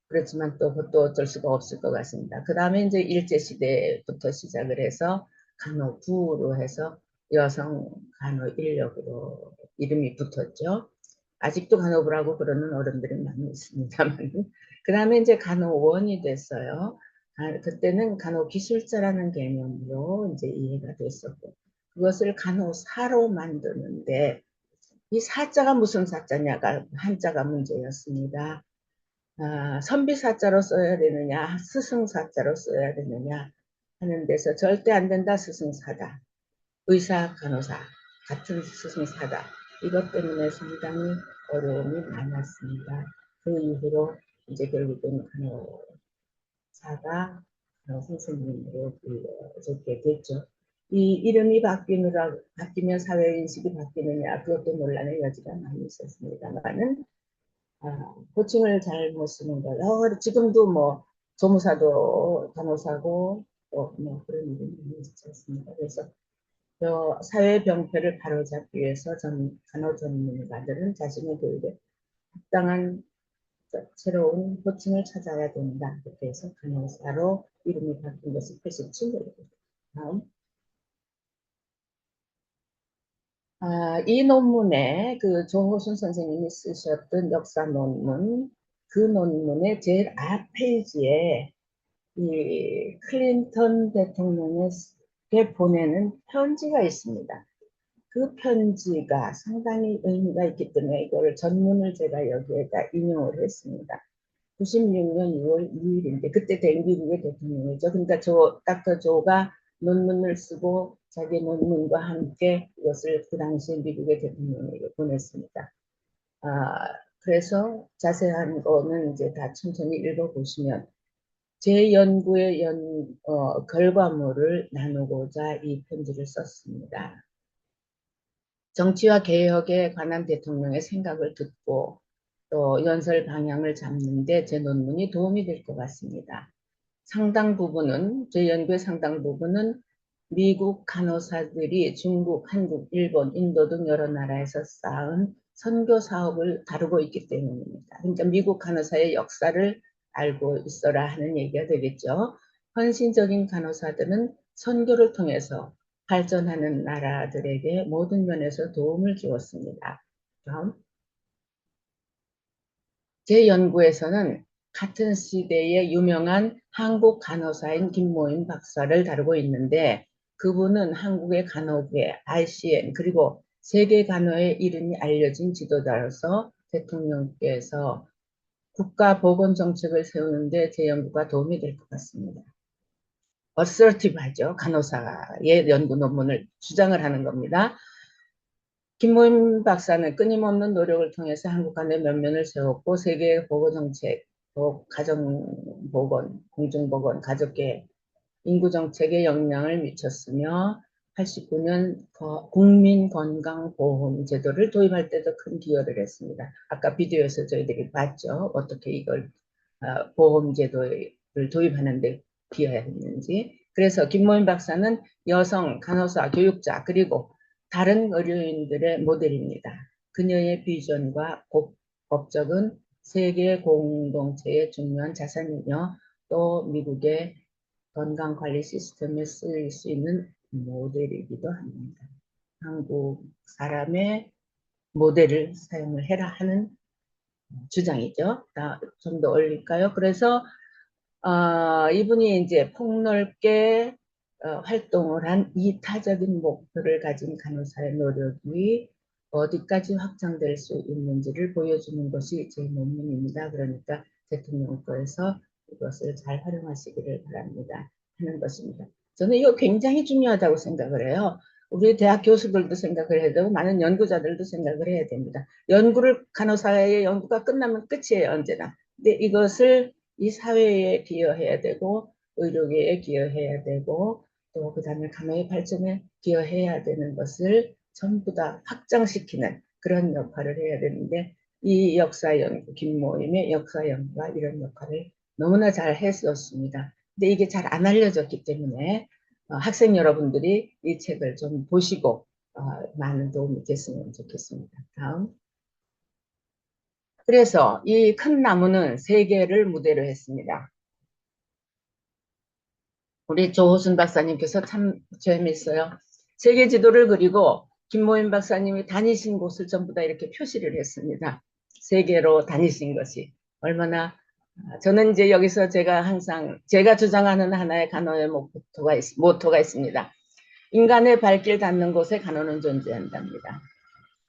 그렇지만 또 어쩔 수가 없을 것 같습니다. 그 다음에 이제 일제시대부터 시작을 해서 간호부로 해서 여성 간호 인력으로 이름이 붙었죠. 아직도 간호부라고 그러는 어른들이 많이 있습니다만. 그 다음에 이제 간호원이 됐어요. 그때는 간호기술자라는 개념으로 이제 이해가 됐었고, 그것을 간호사로 만드는데, 이 사자가 무슨 사자냐가 한자가 문제였습니다. 선비사자로 써야 되느냐, 스승사자로 써야 되느냐 하는 데서 절대 안 된다, 스승사다. 의사, 간호사, 같은 스승사다. 이것 때문에 상당히 어려움이 많았습니다. 그 이후로 이제 결국은 간호사가 선생님으로 불려졌게 됐죠. 이 이름이 바뀌면 사회인식이 바뀌느냐, 그것도 논란의 여지가 많이 있었습니다만은, 호칭을 잘못 쓰는 걸, 지금도 조무사도 간호사고, 그런 일이 많이 있지 않습니까? 그래서 사회 병폐를 바로잡기 위해서 간호 전문가들은 자신의 교육에 합당한 새로운 호칭을 찾아야 된다. 그렇게 해서 간호사로 이름이 바뀐 것이 87년입니다. 다음. 이 논문에 그 조호순 선생님이 쓰셨던 역사 논문, 그 논문의 제일 앞 페이지에 이 클린턴 대통령에게 보내는 편지가 있습니다. 그 편지가 상당히 의미가 있기 때문에 이걸 전문을 제가 여기에다 인용을 했습니다. 96년 6월 2일인데 그때 된 미국의 대통령이죠. 그러니까 닥터 조가 논문을 쓰고 자기 논문과 함께 이것을 그 당시 미국의 대통령에게 보냈습니다. 그래서 자세한 거는 이제 다 천천히 읽어보시면 제 연구의 결과물을 나누고자 이 편지를 썼습니다. 정치와 개혁에 관한 대통령의 생각을 듣고 또 연설 방향을 잡는데 제 논문이 도움이 될 것 같습니다. 제 연구의 상당 부분은 미국 간호사들이 중국, 한국, 일본, 인도 등 여러 나라에서 쌓은 선교 사업을 다루고 있기 때문입니다. 그러니까 미국 간호사의 역사를 알고 있어라 하는 얘기가 되겠죠. 헌신적인 간호사들은 선교를 통해서 발전하는 나라들에게 모든 면에서 도움을 주었습니다. 다음. 제 연구에서는 같은 시대의 유명한 한국 간호사인 김모임 박사를 다루고 있는데 그분은 한국의 간호계, ICN 그리고 세계 간호의 이름이 알려진 지도자로서 대통령께서 국가 보건 정책을 세우는데 제 연구가 도움이 될 것 같습니다. 어서티브하죠. 간호사의 연구 논문을 주장을 하는 겁니다. 김모임 박사는 끊임없는 노력을 통해서 한국 간의 면면을 세웠고 세계 보건정책, 가정보건, 공중보건, 가족계, 인구정책에 영향을 미쳤으며 89년 국민건강보험 제도를 도입할 때도 큰 기여를 했습니다. 아까 비디오에서 저희들이 봤죠. 어떻게 이걸 보험제도를 도입하는 데 기여했는지. 그래서 김모임 박사는 여성, 간호사, 교육자 그리고 다른 의료인들의 모델입니다. 그녀의 비전과 법적은 세계 공동체의 중요한 자산이며 또 미국의 건강관리 시스템에 쓰일 수 있는 모델이기도 합니다. 한국 사람의 모델을 사용을 해라 하는 주장이죠. 좀 더 올릴까요? 그래서 이분이 이제 폭넓게 활동을 한 이타적인 목표를 가진 간호사의 노력이 어디까지 확장될 수 있는지를 보여주는 것이 제 논문입니다. 그러니까 대통령께서 이것을 잘 활용하시기를 바랍니다. 하는 것입니다. 저는 이거 굉장히 중요하다고 생각을 해요. 우리 대학 교수들도 생각을 해야 되고 많은 연구자들도 생각을 해야 됩니다. 간호사의 연구가 끝나면 끝이에요, 언제나. 근데 이것을 이 사회에 기여해야 되고 의료계에 기여해야 되고 또 그다음에 간호의 발전에 기여해야 되는 것을 전부 다 확장시키는 그런 역할을 해야 되는데 이 역사연구, 김모임의 역사연구가 이런 역할을 너무나 잘 했었습니다. 근데 이게 잘 안 알려졌기 때문에 학생 여러분들이 이 책을 좀 보시고 많은 도움이 됐으면 좋겠습니다. 다음. 그래서 이 큰 나무는 3개를 무대로 했습니다. 우리 조호순 박사님께서 참 재밌어요. 세계 지도를 그리고 김모임 박사님이 다니신 곳을 전부 다 이렇게 표시를 했습니다. 세계로 다니신 것이 얼마나 저는 이제 여기서 제가 주장하는 하나의 간호의 모토가 있습니다. 인간의 발길 닿는 곳에 간호는 존재한답니다.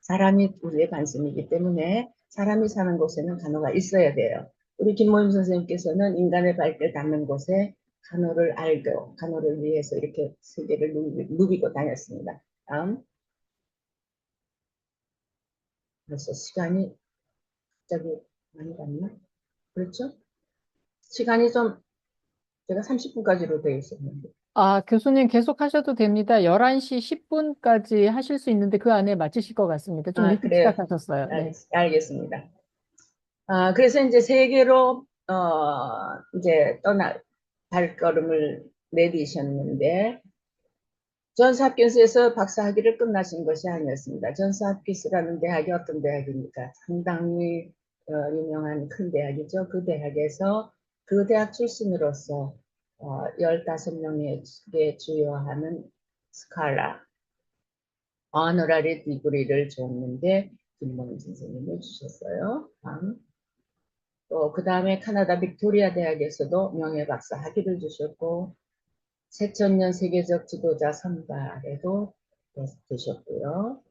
사람이 우리의 관심이기 때문에 사람이 사는 곳에는 간호가 있어야 돼요. 우리 김모임 선생님께서는 인간의 발길 닿는 곳에 간호를 알고 간호를 위해서 이렇게 세계를 누비고 다녔습니다. 다음. 벌써 시간이 갑자기 많이 갔나? 그렇죠? 시간이 좀 제가 30분까지로 되어 있었는데. 교수님 계속 하셔도 됩니다. 11시 10분까지 하실 수 있는데 그 안에 마치실 것 같습니다. 좀 일찍 그래요. 시작하셨어요. 네. 알겠습니다. 그래서 이제 세계로 이제 발걸음을 내디셨는데 존스 홉킨스에서 박사학위를 끝나신 것이 아니었습니다. 존스 홉킨스라는 대학이 어떤 대학입니까? 상당히 유명한 큰 대학이죠. 그 대학에서 그 대학 출신으로서 15명에게 주요하는 스칼라, 어너라리 디그리를 줬는데 김모임 선생님이 주셨어요. 또 그 다음에 카나다 빅토리아 대학에서도 명예박사 학위를 주셨고 새천년 세계적 지도자 선발에도 되셨고요.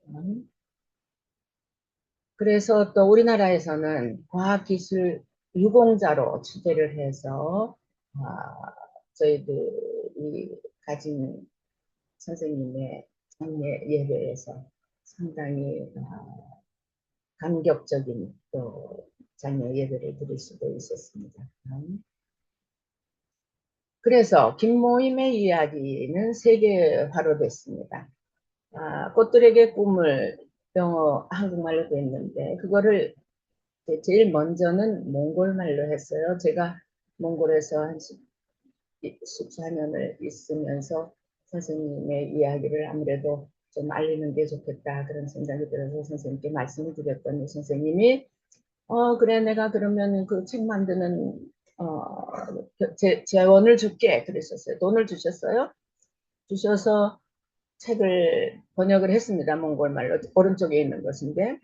그래서 또 우리나라에서는 과학기술 유공자로 취재를 해서 저희들이 가진 선생님의 장례 예배에서 상당히 감격적인 또 장례 예배를 드릴 수도 있었습니다. 그래서 김모임의 이야기는 세계화로 됐습니다. 꽃들에게 꿈을 영어 한국말로 됐는데 그거를 제일 먼저는 몽골말로 했어요. 제가 몽골에서 한 14년을 있으면서 선생님의 이야기를 아무래도 좀 알리는 게 좋겠다 그런 생각이 들어서 선생님께 말씀을 드렸더니 선생님이 그래 내가 그러면 그 책 만드는 재원을 줄게 그랬었어요. 돈을 주셨어요. 주셔서 책을 번역을 했습니다. 몽골말로 오른쪽에 있는 것인데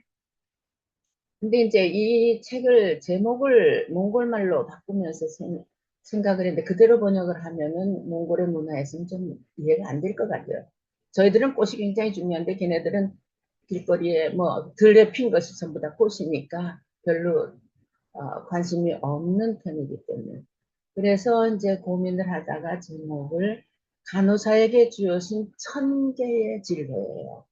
근데 이제 이 책을 제목을 몽골말로 바꾸면서 생각을 했는데 그대로 번역을 하면은 몽골의 문화에서는 좀 이해가 안 될 것 같아요. 저희들은 꽃이 굉장히 중요한데 걔네들은 길거리에 뭐 들에 핀 것이 전부 다 꽃이니까 별로 관심이 없는 편이기 때문에 그래서 이제 고민을 하다가 제목을 간호사에게 주어진 1000개의 진로예요.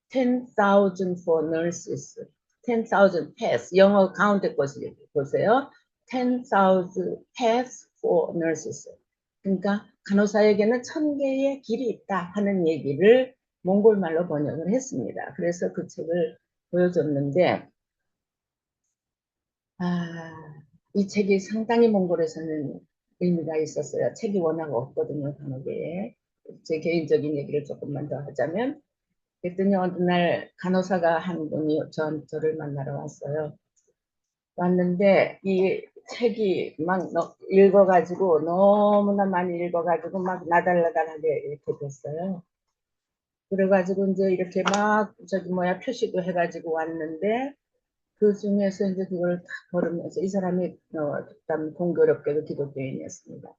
10,000 for nurses, 10,000 paths, 영어 가운데 것을 보세요. 10,000 paths for nurses. 그러니까 간호사에게는 1000개의 길이 있다 하는 얘기를 몽골말로 번역을 했습니다. 그래서 그 책을 보여줬는데 이 책이 상당히 몽골에서는 의미가 있었어요. 책이 워낙 없거든요, 간호계에. 제 개인적인 얘기를 조금만 더 하자면 그랬더니 어느 날 간호사가 한 분이 저를 만나러 왔어요. 왔는데 이 책이 막 읽어가지고 너무나 많이 읽어가지고 막 나달나달하게 이렇게 됐어요. 그래가지고 이제 이렇게 막 표시도 해가지고 왔는데 그 중에서 이제 그걸 다 걸으면서 이 사람이 공교롭게도 기독교인이었습니다.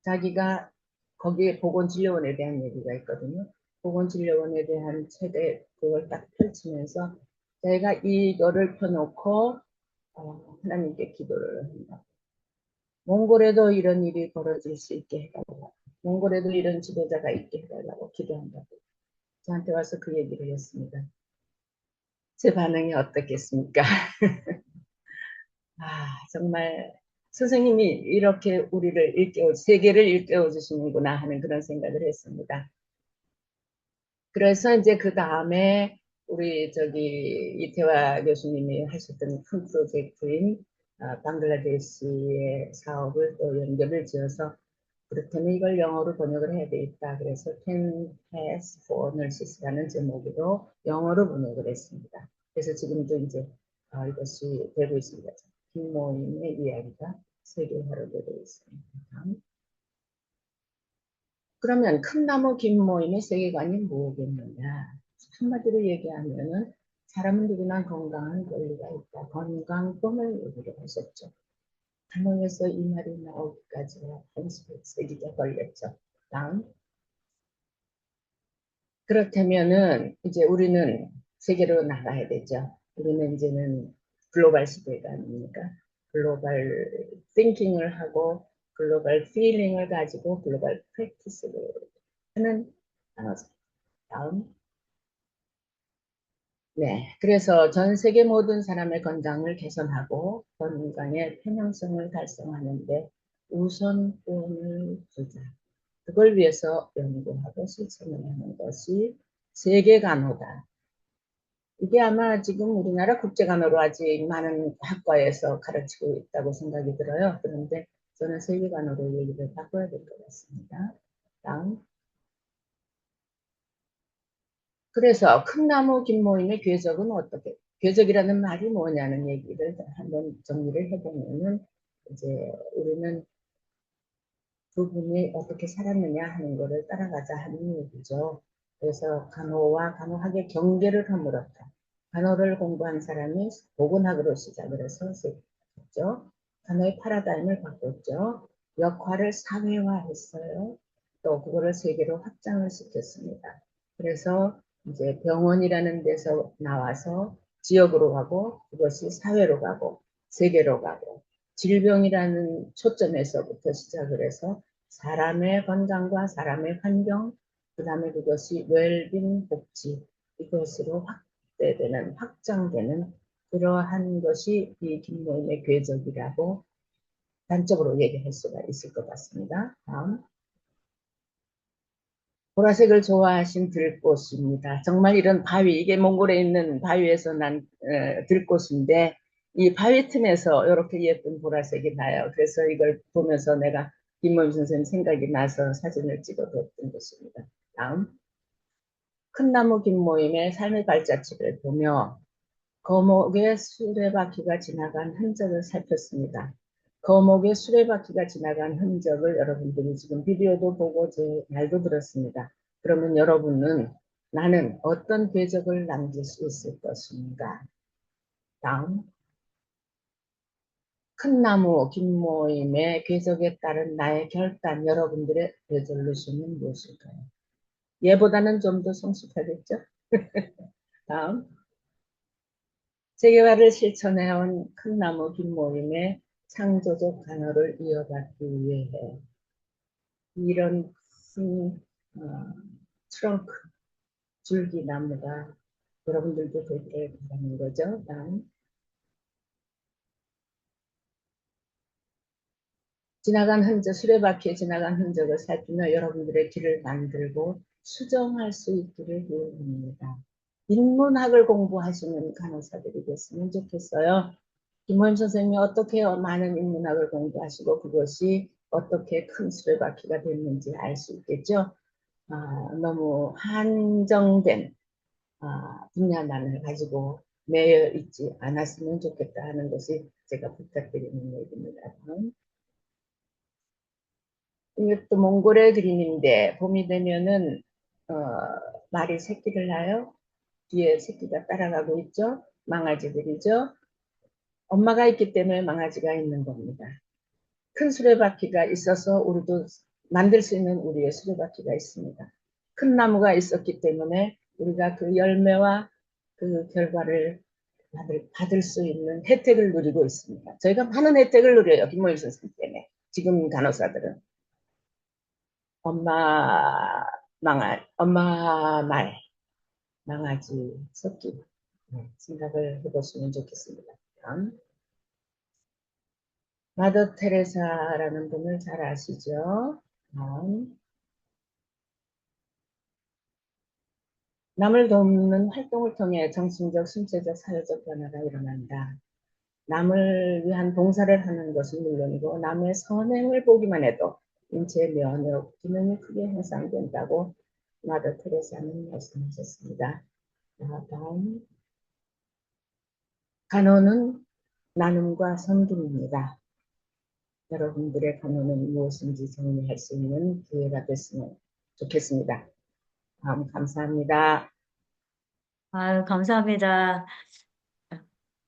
자기가 거기에 보건진료원에 대한 얘기가 있거든요. 보건진료원에 대한 책에 그걸 딱 펼치면서 제가 이거를 펴놓고 하나님께 기도를 한다. 몽골에도 이런 일이 벌어질 수 있게 해달라고. 몽골에도 이런 지도자가 있게 해달라고 기도한다고. 저한테 와서 그 얘기를 했습니다. 제 반응이 어떻겠습니까? 정말 선생님이 이렇게 우리를 세계를 일깨워 주시는구나 하는 그런 생각을 했습니다. 그래서 이제 그 다음에 우리 이태화 교수님이 하셨던 큰 프로젝트인 방글라데시의 사업을 또 연결을 지어서 그렇다면 이걸 영어로 번역을 해야 되겠다. 그래서 10 Paths for Nurses라는 제목으로 영어로 번역을 했습니다. 그래서 지금도 이제 이것이 되고 있습니다. 김모임의 이야기가 세계화로 되고 있습니다. 그러면 큰 나무 김모임의 세계관이 뭐겠느냐? 한마디로 얘기하면은 사람은 누구나 건강한 권리가 있다. 건강권을 얘기를 하셨죠. 단어에서 이 말이 나오기까지가 한 10세기가 걸렸죠. 다음. 그렇다면은 이제 우리는 세계로 나가야 되죠. 우리는 이제는 글로벌 시대가 아닙니까? 글로벌 띵킹을 하고 글로벌 필링을 가지고 글로벌 프랙티스를 하는 단어죠. 다음. 네, 그래서 전 세계 모든 사람의 건강을 개선하고 건강의 편향성을 달성하는데 우선권을 주자. 그걸 위해서 연구하고 실천을 하는 것이 세계간호다. 이게 아마 지금 우리나라 국제간호로 아직 많은 학과에서 가르치고 있다고 생각이 들어요. 그런데 저는 세계간호로 얘기를 바꿔야 될 것 같습니다. 다음. 그래서 큰 나무 김모임의 궤적은 어떻게 궤적이라는 말이 뭐냐는 얘기를 한번 정리를 해보면은 이제 우리는 그분이 어떻게 살았느냐 하는 것을 따라가자 하는 얘기죠. 그래서 간호와 간호학의 경계를 허물었다. 간호를 공부한 사람이 보건학으로 시작을 해서 했죠. 간호의 파라다임을 바꿨죠. 역할을 사회화했어요. 또 그거를 세계로 확장을 시켰습니다. 그래서 이제 병원이라는 데서 나와서 지역으로 가고 그것이 사회로 가고 세계로 가고 질병이라는 초점에서부터 시작을 해서 사람의 건강과 사람의 환경, 그 다음에 그것이 웰빙 복지 이것으로 확대되는 확장되는 그러한 것이 이 김모임의 궤적이라고 단적으로 얘기할 수가 있을 것 같습니다. 다음. 보라색을 좋아하신 들꽃입니다. 정말 이런 바위, 이게 몽골에 있는 바위에서 난 들꽃인데 이 바위 틈에서 이렇게 예쁜 보라색이 나요. 그래서 이걸 보면서 내가 김모임 선생님 생각이 나서 사진을 찍어뒀던 것입니다. 다음. 큰 나무 김모임의 삶의 발자취를 보며 거목의 수레바퀴가 지나간 흔적을 살폈습니다. 거목의 수레바퀴가 지나간 흔적을 여러분들이 지금 비디오도 보고 제 말도 들었습니다. 그러면 여러분은 나는 어떤 궤적을 남길 수 있을 것인가? 다음. 큰 나무 김모임의 궤적에 따른 나의 결단, 여러분들의 레졸루션은 무엇일까요? 얘보다는 좀 더 성숙하겠죠? 다음. 세계화를 실천해온 큰 나무 김모임의 창조적 간호를 이어받기 위해 이런 큰 트렁크, 줄기나무가 여러분들도 되길 바라는 거죠. 다음. 지나간 흔적, 수레바퀴에 지나간 흔적을 살피며 여러분들의 길을 만들고 수정할 수 있기를 기원합니다. 인문학을 공부하시는 간호사들이 됐으면 좋겠어요. 김모임 선생님이 어떻게 많은 인문학을 공부하시고 그것이 어떻게 큰 수레바퀴가 됐는지 알 수 있겠죠. 너무 한정된 분야만을 가지고 매여 있지 않았으면 좋겠다 하는 것이 제가 부탁드리는 얘기입니다. 이것도 몽골의 그림인데 봄이 되면은 말이 새끼를 낳아요. 뒤에 새끼가 따라가고 있죠. 망아지들이죠. 엄마가 있기 때문에 망아지가 있는 겁니다. 큰 수레바퀴가 있어서 우리도 만들 수 있는 우리의 수레바퀴가 있습니다. 큰 나무가 있었기 때문에 우리가 그 열매와 그 결과를 받을 수 있는 혜택을 누리고 있습니다. 저희가 많은 혜택을 누려요. 김모임 선생님 때문에. 지금 간호사들은. 엄마 말, 망아지, 새끼 생각을 해보시면 좋겠습니다. 다음. 마더 테레사라는 분을 잘 아시죠? 다음. 남을 돕는 활동을 통해 정신적, 신체적, 사회적 변화가 일어난다. 남을 위한 봉사를 하는 것은 물론이고 남의 선행을 보기만 해도 인체의 면역 기능이 크게 향상된다고 마더 테레사는 말씀하셨습니다. 다음. 간호는 나눔과 섬김입니다. 여러분들의 간호는 무엇인지 정리할 수 있는 기회가 됐으면 좋겠습니다. 다음 감사합니다. 아유, 감사합니다.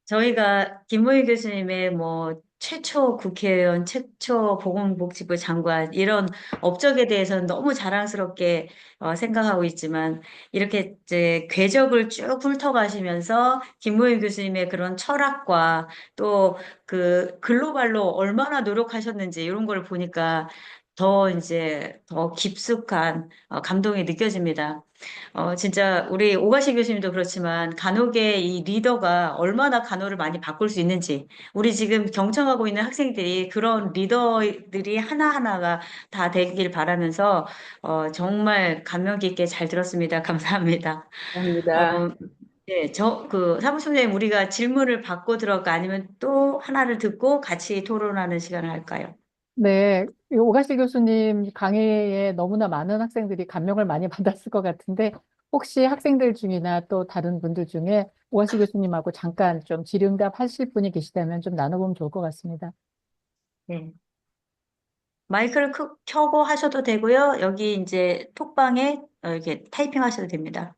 저희가 김모희 교수님의 뭐 최초 국회의원, 최초 보건복지부 장관 이런 업적에 대해서는 너무 자랑스럽게 생각하고 있지만 이렇게 이제 궤적을 쭉 훑어가시면서 김모희 교수님의 그런 철학과 또 그 글로벌로 얼마나 노력하셨는지 이런 걸 보니까 더 이제 더 깊숙한 감동이 느껴집니다. 진짜 우리 오가시 교수님도 그렇지만 간호계의 이 리더가 얼마나 간호를 많이 바꿀 수 있는지 우리 지금 경청하고 있는 학생들이 그런 리더들이 하나하나가 다 되길 바라면서 정말 감명 깊게 잘 들었습니다. 감사합니다. 감사합니다. 네, 사무총장님 우리가 질문을 받고 들어갈까 아니면 또 하나를 듣고 같이 토론하는 시간을 할까요? 네, 이 오가시 교수님 강의에 너무나 많은 학생들이 감명을 많이 받았을 것 같은데 혹시 학생들 중이나 또 다른 분들 중에 오하시 교수님하고 잠깐 좀 질의응답 하실 분이 계시다면 좀 나눠보면 좋을 것 같습니다. 네. 마이크를 켜고 하셔도 되고요. 여기 이제 톡방에 이렇게 타이핑 하셔도 됩니다.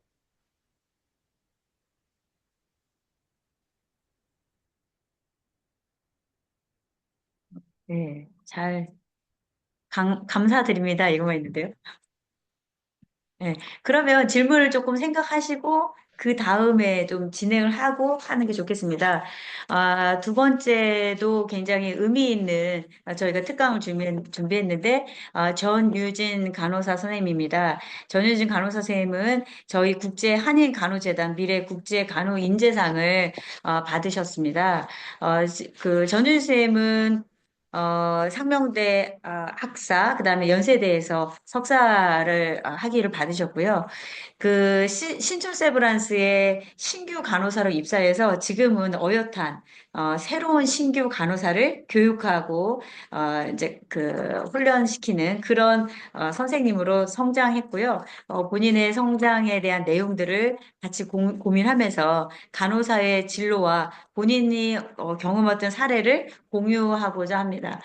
네, 감사드립니다. 이거만 있는데요. 네, 그러면 질문을 조금 생각하시고 그 다음에 좀 진행을 하고 하는 게 좋겠습니다. 두 번째도 굉장히 의미 있는 저희가 특강을 준비했는데 전유진 간호사 선생님입니다. 전유진 간호사 선생님은 저희 국제 한인 간호재단 미래 국제 간호 인재상을 받으셨습니다. 그 전유진 선생님은 상명대 학사, 그다음에 연세대에서 석사를 학위를 받으셨고요. 그 신촌 세브란스의 신규 간호사로 입사해서 지금은 어엿한 새로운 신규 간호사를 교육하고 이제 그 훈련시키는 그런 선생님으로 성장했고요. 본인의 성장에 대한 내용들을 같이 고민하면서 간호사의 진로와 본인이 경험했던 사례를 공유하고자 합니다.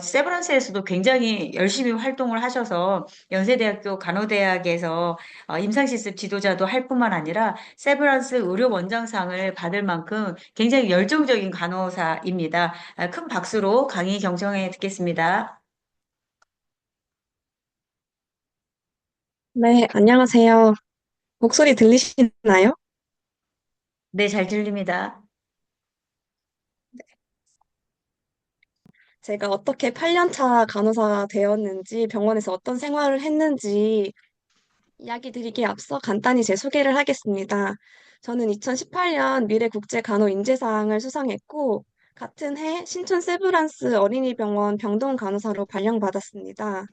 세브란스에서도 굉장히 열심히 활동을 하셔서 연세대학교 간호대학에서 임상실습 지도자도 할 뿐만 아니라 세브란스 의료 원장상을 받을 만큼 굉장히 열정적인 간호사입니다. 큰 박수로 강의 경청해 듣겠습니다. 네, 안녕하세요. 목소리 들리시나요? 네, 잘 들립니다. 제가 어떻게 8년차 간호사가 되었는지, 병원에서 어떤 생활을 했는지 이야기 드리기에 앞서 간단히 제 소개를 하겠습니다. 저는 2018년 미래국제간호인재상을 수상했고, 같은 해 신촌 세브란스 어린이병원 병동 간호사로 발령받았습니다.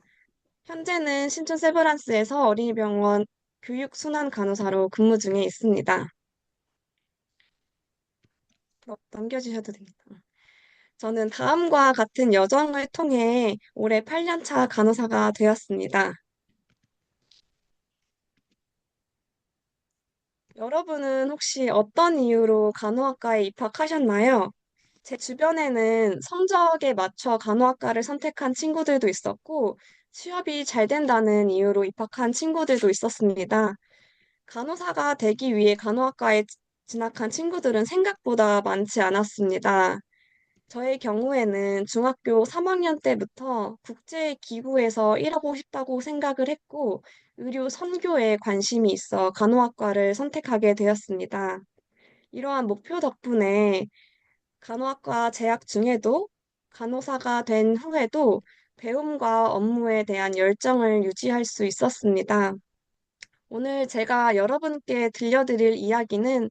현재는 신촌 세브란스에서 어린이병원 교육순환 간호사로 근무 중에 있습니다. 넘겨주셔도 됩니다. 저는 다음과 같은 여정을 통해 올해 8년차 간호사가 되었습니다. 여러분은 혹시 어떤 이유로 간호학과에 입학하셨나요? 제 주변에는 성적에 맞춰 간호학과를 선택한 친구들도 있었고, 취업이 잘 된다는 이유로 입학한 친구들도 있었습니다. 간호사가 되기 위해 간호학과에 진학한 친구들은 생각보다 많지 않았습니다. 저의 경우에는 중학교 3학년 때부터 국제기구에서 일하고 싶다고 생각을 했고, 의료 선교에 관심이 있어 간호학과를 선택하게 되었습니다. 이러한 목표 덕분에 간호학과 재학 중에도 간호사가 된 후에도 배움과 업무에 대한 열정을 유지할 수 있었습니다. 오늘 제가 여러분께 들려드릴 이야기는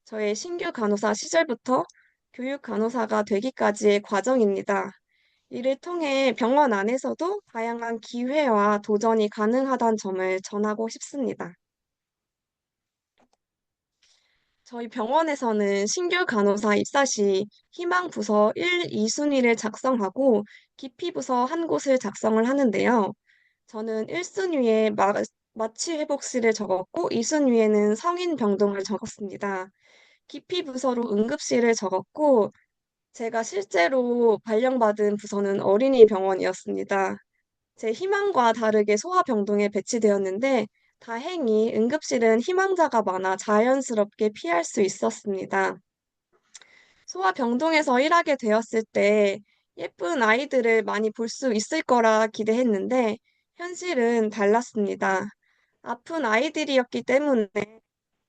저의 신규 간호사 시절부터 교육 간호사가 되기까지의 과정입니다. 이를 통해 병원 안에서도 다양한 기회와 도전이 가능하다는 점을 전하고 싶습니다. 저희 병원에서는 신규 간호사 입사 시 희망 부서 1, 2순위를 작성하고 기피 부서 한 곳을 작성을 하는데요. 저는 1순위에 마취 회복실을 적었고 2순위에는 성인 병동을 적었습니다. 기피 부서로 응급실을 적었고 제가 실제로 발령받은 부서는 어린이 병원이었습니다. 제 희망과 다르게 소아병동에 배치되었는데 다행히 응급실은 희망자가 많아 자연스럽게 피할 수 있었습니다. 소아병동에서 일하게 되었을 때 예쁜 아이들을 많이 볼 수 있을 거라 기대했는데 현실은 달랐습니다. 아픈 아이들이었기 때문에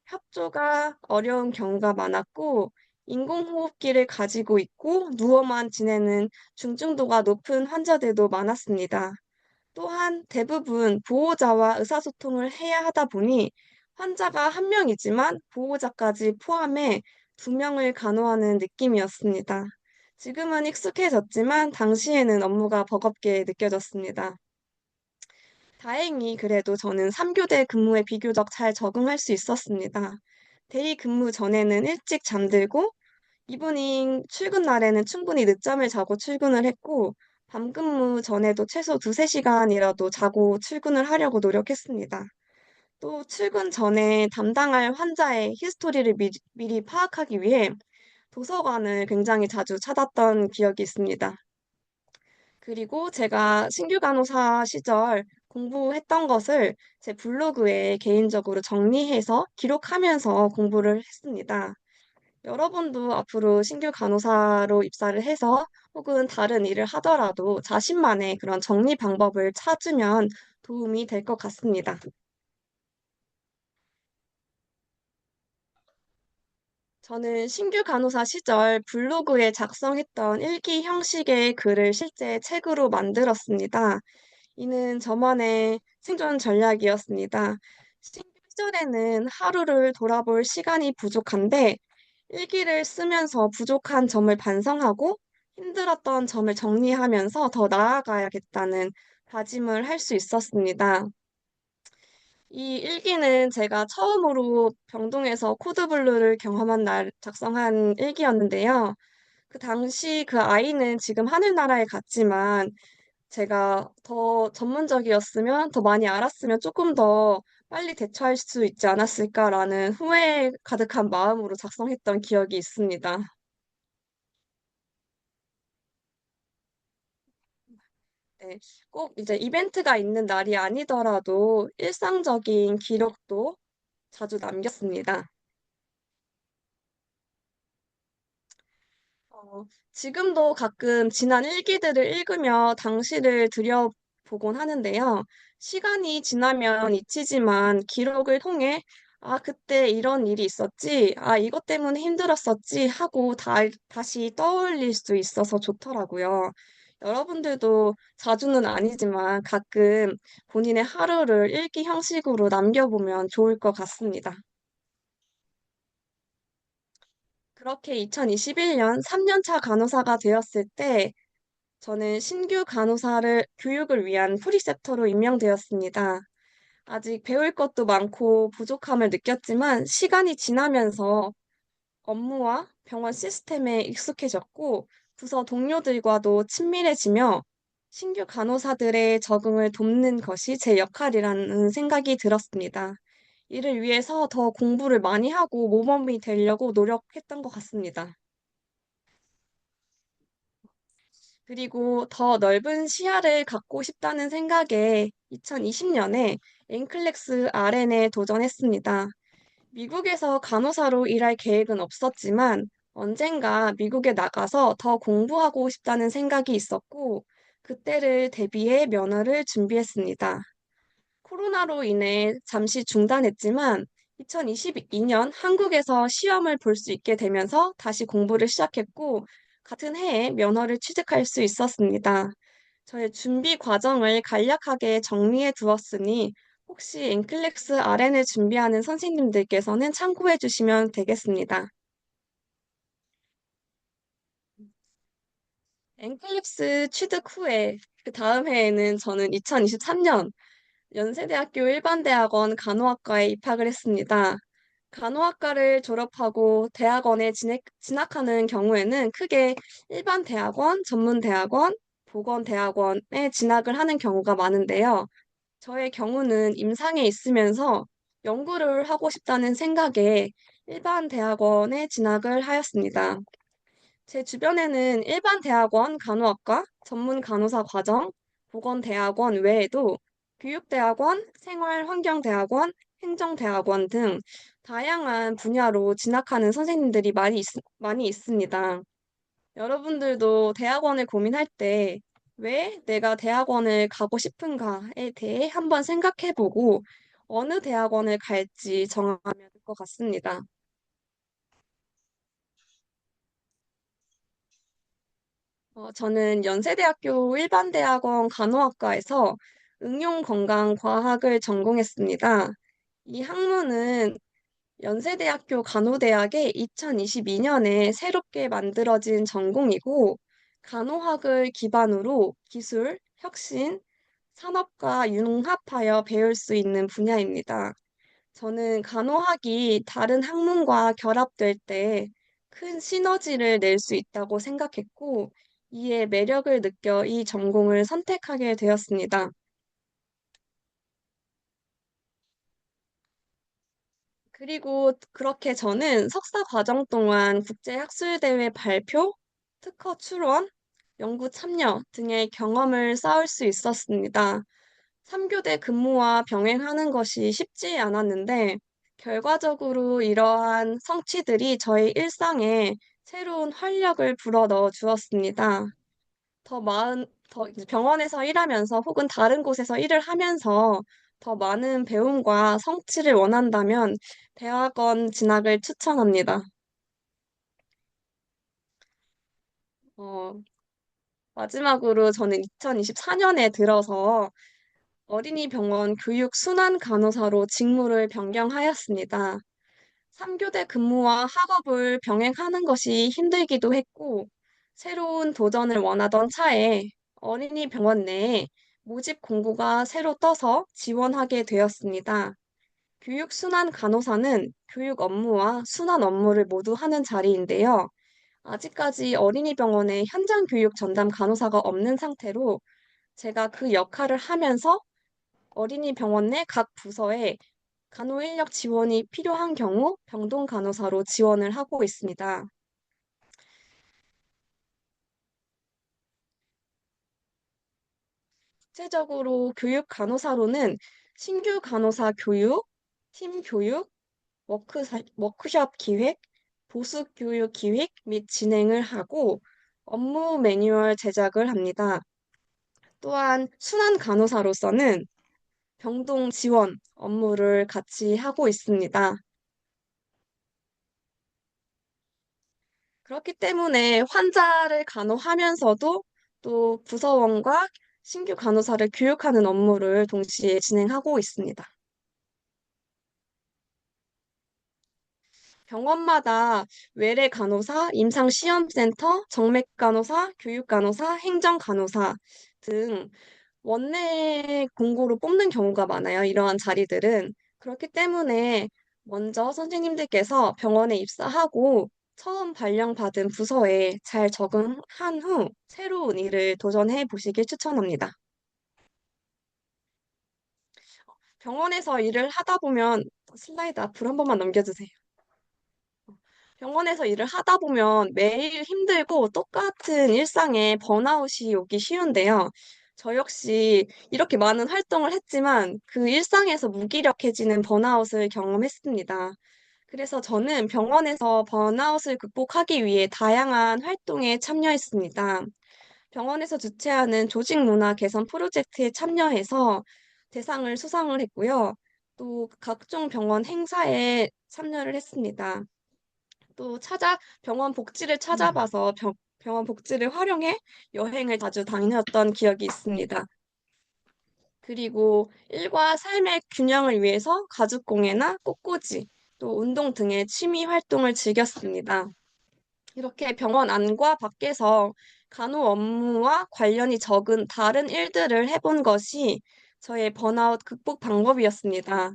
협조가 어려운 경우가 많았고 인공호흡기를 가지고 있고 누워만 지내는 중증도가 높은 환자들도 많았습니다. 또한 대부분 보호자와 의사소통을 해야 하다 보니 환자가 한 명이지만 보호자까지 포함해 두 명을 간호하는 느낌이었습니다. 지금은 익숙해졌지만 당시에는 업무가 버겁게 느껴졌습니다. 다행히 그래도 저는 3교대 근무에 비교적 잘 적응할 수 있었습니다. 대리 근무 전에는 일찍 잠들고 이브닝 출근 날에는 충분히 늦잠을 자고 출근을 했고 밤 근무 전에도 최소 2, 3시간이라도 자고 출근을 하려고 노력했습니다. 또 출근 전에 담당할 환자의 히스토리를 미리 파악하기 위해 도서관을 굉장히 자주 찾았던 기억이 있습니다. 그리고 제가 신규 간호사 시절 공부했던 것을 제 블로그에 개인적으로 정리해서 기록하면서 공부를 했습니다. 여러분도 앞으로 신규 간호사로 입사를 해서 혹은 다른 일을 하더라도 자신만의 그런 정리 방법을 찾으면 도움이 될 것 같습니다. 저는 신규 간호사 시절 블로그에 작성했던 일기 형식의 글을 실제 책으로 만들었습니다. 이는 저만의 생존 전략이었습니다. 신규 시절에는 하루를 돌아볼 시간이 부족한데 일기를 쓰면서 부족한 점을 반성하고 힘들었던 점을 정리하면서 더 나아가야겠다는 다짐을 할 수 있었습니다. 이 일기는 제가 처음으로 병동에서 코드블루를 경험한 날 작성한 일기였는데요. 그 당시 그 아이는 지금 하늘나라에 갔지만 제가 더 전문적이었으면, 더 많이 알았으면 조금 더 빨리 대처할 수 있지 않았을까라는 후회 가득한 마음으로 작성했던 기억이 있습니다. 네, 꼭 이제 이벤트가 있는 날이 아니더라도 일상적인 기록도 자주 남겼습니다. 지금도 가끔 지난 일기들을 읽으며 당시를 들여보곤 하는데요. 시간이 지나면 잊히지만 기록을 통해 아, 그때 이런 일이 있었지. 아, 이것 때문에 힘들었었지. 하고 다시 떠올릴 수 있어서 좋더라고요. 여러분들도 자주는 아니지만 가끔 본인의 하루를 일기 형식으로 남겨보면 좋을 것 같습니다. 그렇게 2021년 3년차 간호사가 되었을 때 저는 신규 간호사를 교육을 위한 프리셉터로 임명되었습니다. 아직 배울 것도 많고 부족함을 느꼈지만 시간이 지나면서 업무와 병원 시스템에 익숙해졌고 부서 동료들과도 친밀해지며 신규 간호사들의 적응을 돕는 것이 제 역할이라는 생각이 들었습니다. 이를 위해서 더 공부를 많이 하고 모범이 되려고 노력했던 것 같습니다. 그리고 더 넓은 시야를 갖고 싶다는 생각에 2020년에 엔클렉스 RN에 도전했습니다. 미국에서 간호사로 일할 계획은 없었지만 언젠가 미국에 나가서 더 공부하고 싶다는 생각이 있었고 그때를 대비해 면허를 준비했습니다. 코로나로 인해 잠시 중단했지만 2022년 한국에서 시험을 볼 수 있게 되면서 다시 공부를 시작했고 같은 해에 면허를 취득할 수 있었습니다. 저의 준비 과정을 간략하게 정리해 두었으니 혹시 엔클렉스 RN을 준비하는 선생님들께서는 참고해 주시면 되겠습니다. 엔클렉스 취득 후에 그 다음 해에는 저는 2023년 연세대학교 일반대학원 간호학과에 입학을 했습니다. 간호학과를 졸업하고 대학원에 진학하는 경우에는 크게 일반 대학원, 전문 대학원, 보건대학원에 진학을 하는 경우가 많은데요. 저의 경우는 임상에 있으면서 연구를 하고 싶다는 생각에 일반 대학원에 진학을 하였습니다. 제 주변에는 일반 대학원 간호학과, 전문 간호사 과정, 보건대학원 외에도 교육대학원, 생활환경대학원, 행정대학원 등 다양한 분야로 진학하는 선생님들이 많이 있습니다. 여러분들도 대학원을 고민할 때 왜 내가 대학원을 가고 싶은가에 대해 한번 생각해보고 어느 대학원을 갈지 정하면 될 것 같습니다. 저는 연세대학교 일반대학원 간호학과에서 응용건강과학을 전공했습니다. 이 학문은 연세대학교 간호대학의 2022년에 새롭게 만들어진 전공이고, 간호학을 기반으로 기술, 혁신, 산업과 융합하여 배울 수 있는 분야입니다. 저는 간호학이 다른 학문과 결합될 때 큰 시너지를 낼 수 있다고 생각했고, 이에 매력을 느껴 이 전공을 선택하게 되었습니다. 그리고 그렇게 저는 석사 과정 동안 국제학술대회 발표, 특허 출원, 연구 참여 등의 경험을 쌓을 수 있었습니다. 3교대 근무와 병행하는 것이 쉽지 않았는데, 결과적으로 이러한 성취들이 저의 일상에 새로운 활력을 불어넣어 주었습니다. 더 이제 병원에서 일하면서 혹은 다른 곳에서 일을 하면서 더 많은 배움과 성취를 원한다면 대학원 진학을 추천합니다. 어, 마지막으로 저는 2024년에 들어서 어린이병원 교육 순환 간호사로 직무를 변경하였습니다. 3교대 근무와 학업을 병행하는 것이 힘들기도 했고, 새로운 도전을 원하던 차에 어린이병원 내에 모집 공고가 새로 떠서 지원하게 되었습니다. 교육순환 간호사는 교육 업무와 순환 업무를 모두 하는 자리인데요. 아직까지 어린이병원에 현장 교육 전담 간호사가 없는 상태로 제가 그 역할을 하면서 어린이병원 내 각 부서에 간호 인력 지원이 필요한 경우 병동 간호사로 지원을 하고 있습니다. 구체적으로 교육 간호사로는 신규 간호사 교육, 팀 교육, 워크숍 기획, 보수 교육 기획 및 진행을 하고 업무 매뉴얼 제작을 합니다. 또한 순환 간호사로서는 병동 지원 업무를 같이 하고 있습니다. 그렇기 때문에 환자를 간호하면서도 또 부서원과 신규 간호사를 교육하는 업무를 동시에 진행하고 있습니다. 병원마다 외래 간호사, 임상시험센터, 정맥 간호사, 교육 간호사, 행정 간호사 등 원내 공고로 뽑는 경우가 많아요. 이러한 자리들은. 그렇기 때문에 먼저 선생님들께서 병원에 입사하고 처음 발령받은 부서에 잘 적응한 후 새로운 일을 도전해 보시길 추천합니다. 병원에서 일을 하다 보면 슬라이드 앞으로 한 번만 넘겨주세요. 병원에서 일을 하다 보면 매일 힘들고 똑같은 일상에 번아웃이 오기 쉬운데요. 저 역시 이렇게 많은 활동을 했지만 그 일상에서 무기력해지는 번아웃을 경험했습니다. 그래서 저는 병원에서 번아웃을 극복하기 위해 다양한 활동에 참여했습니다. 병원에서 주최하는 조직 문화 개선 프로젝트에 참여해서 대상을 수상을 했고요. 또 각종 병원 행사에 참여를 했습니다. 또 병원 복지를 찾아봐서 병원 복지를 활용해 여행을 자주 다녔던 기억이 있습니다. 그리고 일과 삶의 균형을 위해서 가죽공예나 꽃꽂이, 또 운동 등의 취미 활동을 즐겼습니다. 이렇게 병원 안과 밖에서 간호 업무와 관련이 적은 다른 일들을 해본 것이 저의 번아웃 극복 방법이었습니다.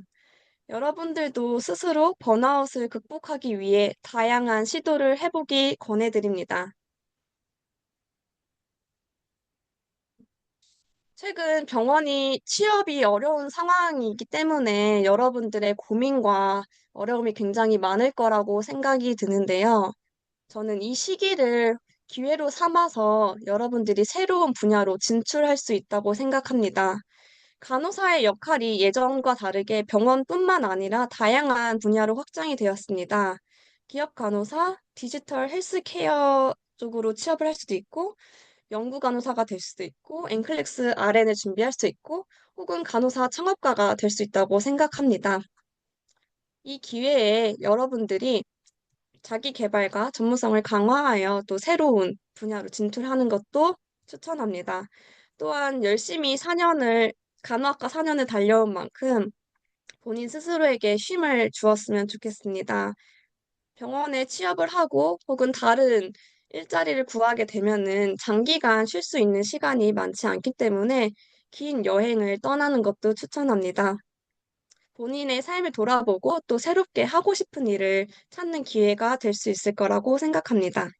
여러분들도 스스로 번아웃을 극복하기 위해 다양한 시도를 해보기 권해드립니다. 최근 병원이 취업이 어려운 상황이기 때문에 여러분들의 고민과 어려움이 굉장히 많을 거라고 생각이 드는데요. 저는 이 시기를 기회로 삼아서 여러분들이 새로운 분야로 진출할 수 있다고 생각합니다. 간호사의 역할이 예전과 다르게 병원뿐만 아니라 다양한 분야로 확장이 되었습니다. 기업 간호사, 디지털 헬스케어 쪽으로 취업을 할 수도 있고, 연구 간호사가 될 수도 있고, 앵클렉스 RN을 준비할 수 있고, 혹은 간호사 창업가가 될 수 있다고 생각합니다. 이 기회에 여러분들이 자기 개발과 전문성을 강화하여 또 새로운 분야로 진출하는 것도 추천합니다. 또한 열심히 간호학과 4년을 달려온 만큼 본인 스스로에게 쉼을 주었으면 좋겠습니다. 병원에 취업을 하고 혹은 다른 일자리를 구하게 되면은 장기간 쉴 수 있는 시간이 많지 않기 때문에 긴 여행을 떠나는 것도 추천합니다. 본인의 삶을 돌아보고 또 새롭게 하고 싶은 일을 찾는 기회가 될 수 있을 거라고 생각합니다.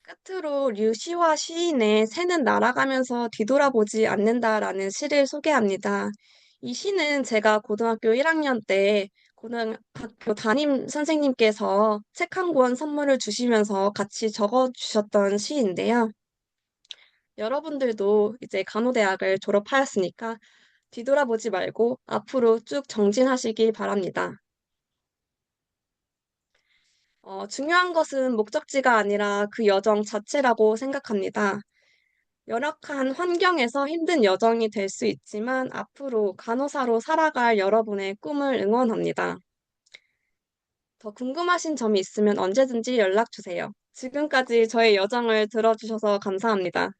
끝으로 류시화 시인의 새는 날아가면서 뒤돌아보지 않는다라는 시를 소개합니다. 이 시는 제가 고등학교 1학년 때 고등학교 담임 선생님께서 책 한 권 선물을 주시면서 같이 적어 주셨던 시인데요. 여러분들도 이제 간호대학을 졸업하였으니까 뒤돌아보지 말고 앞으로 쭉 정진하시길 바랍니다. 중요한 것은 목적지가 아니라 그 여정 자체라고 생각합니다. 열악한 환경에서 힘든 여정이 될 수 있지만 앞으로 간호사로 살아갈 여러분의 꿈을 응원합니다. 더 궁금하신 점이 있으면 언제든지 연락 주세요. 지금까지 저의 여정을 들어주셔서 감사합니다.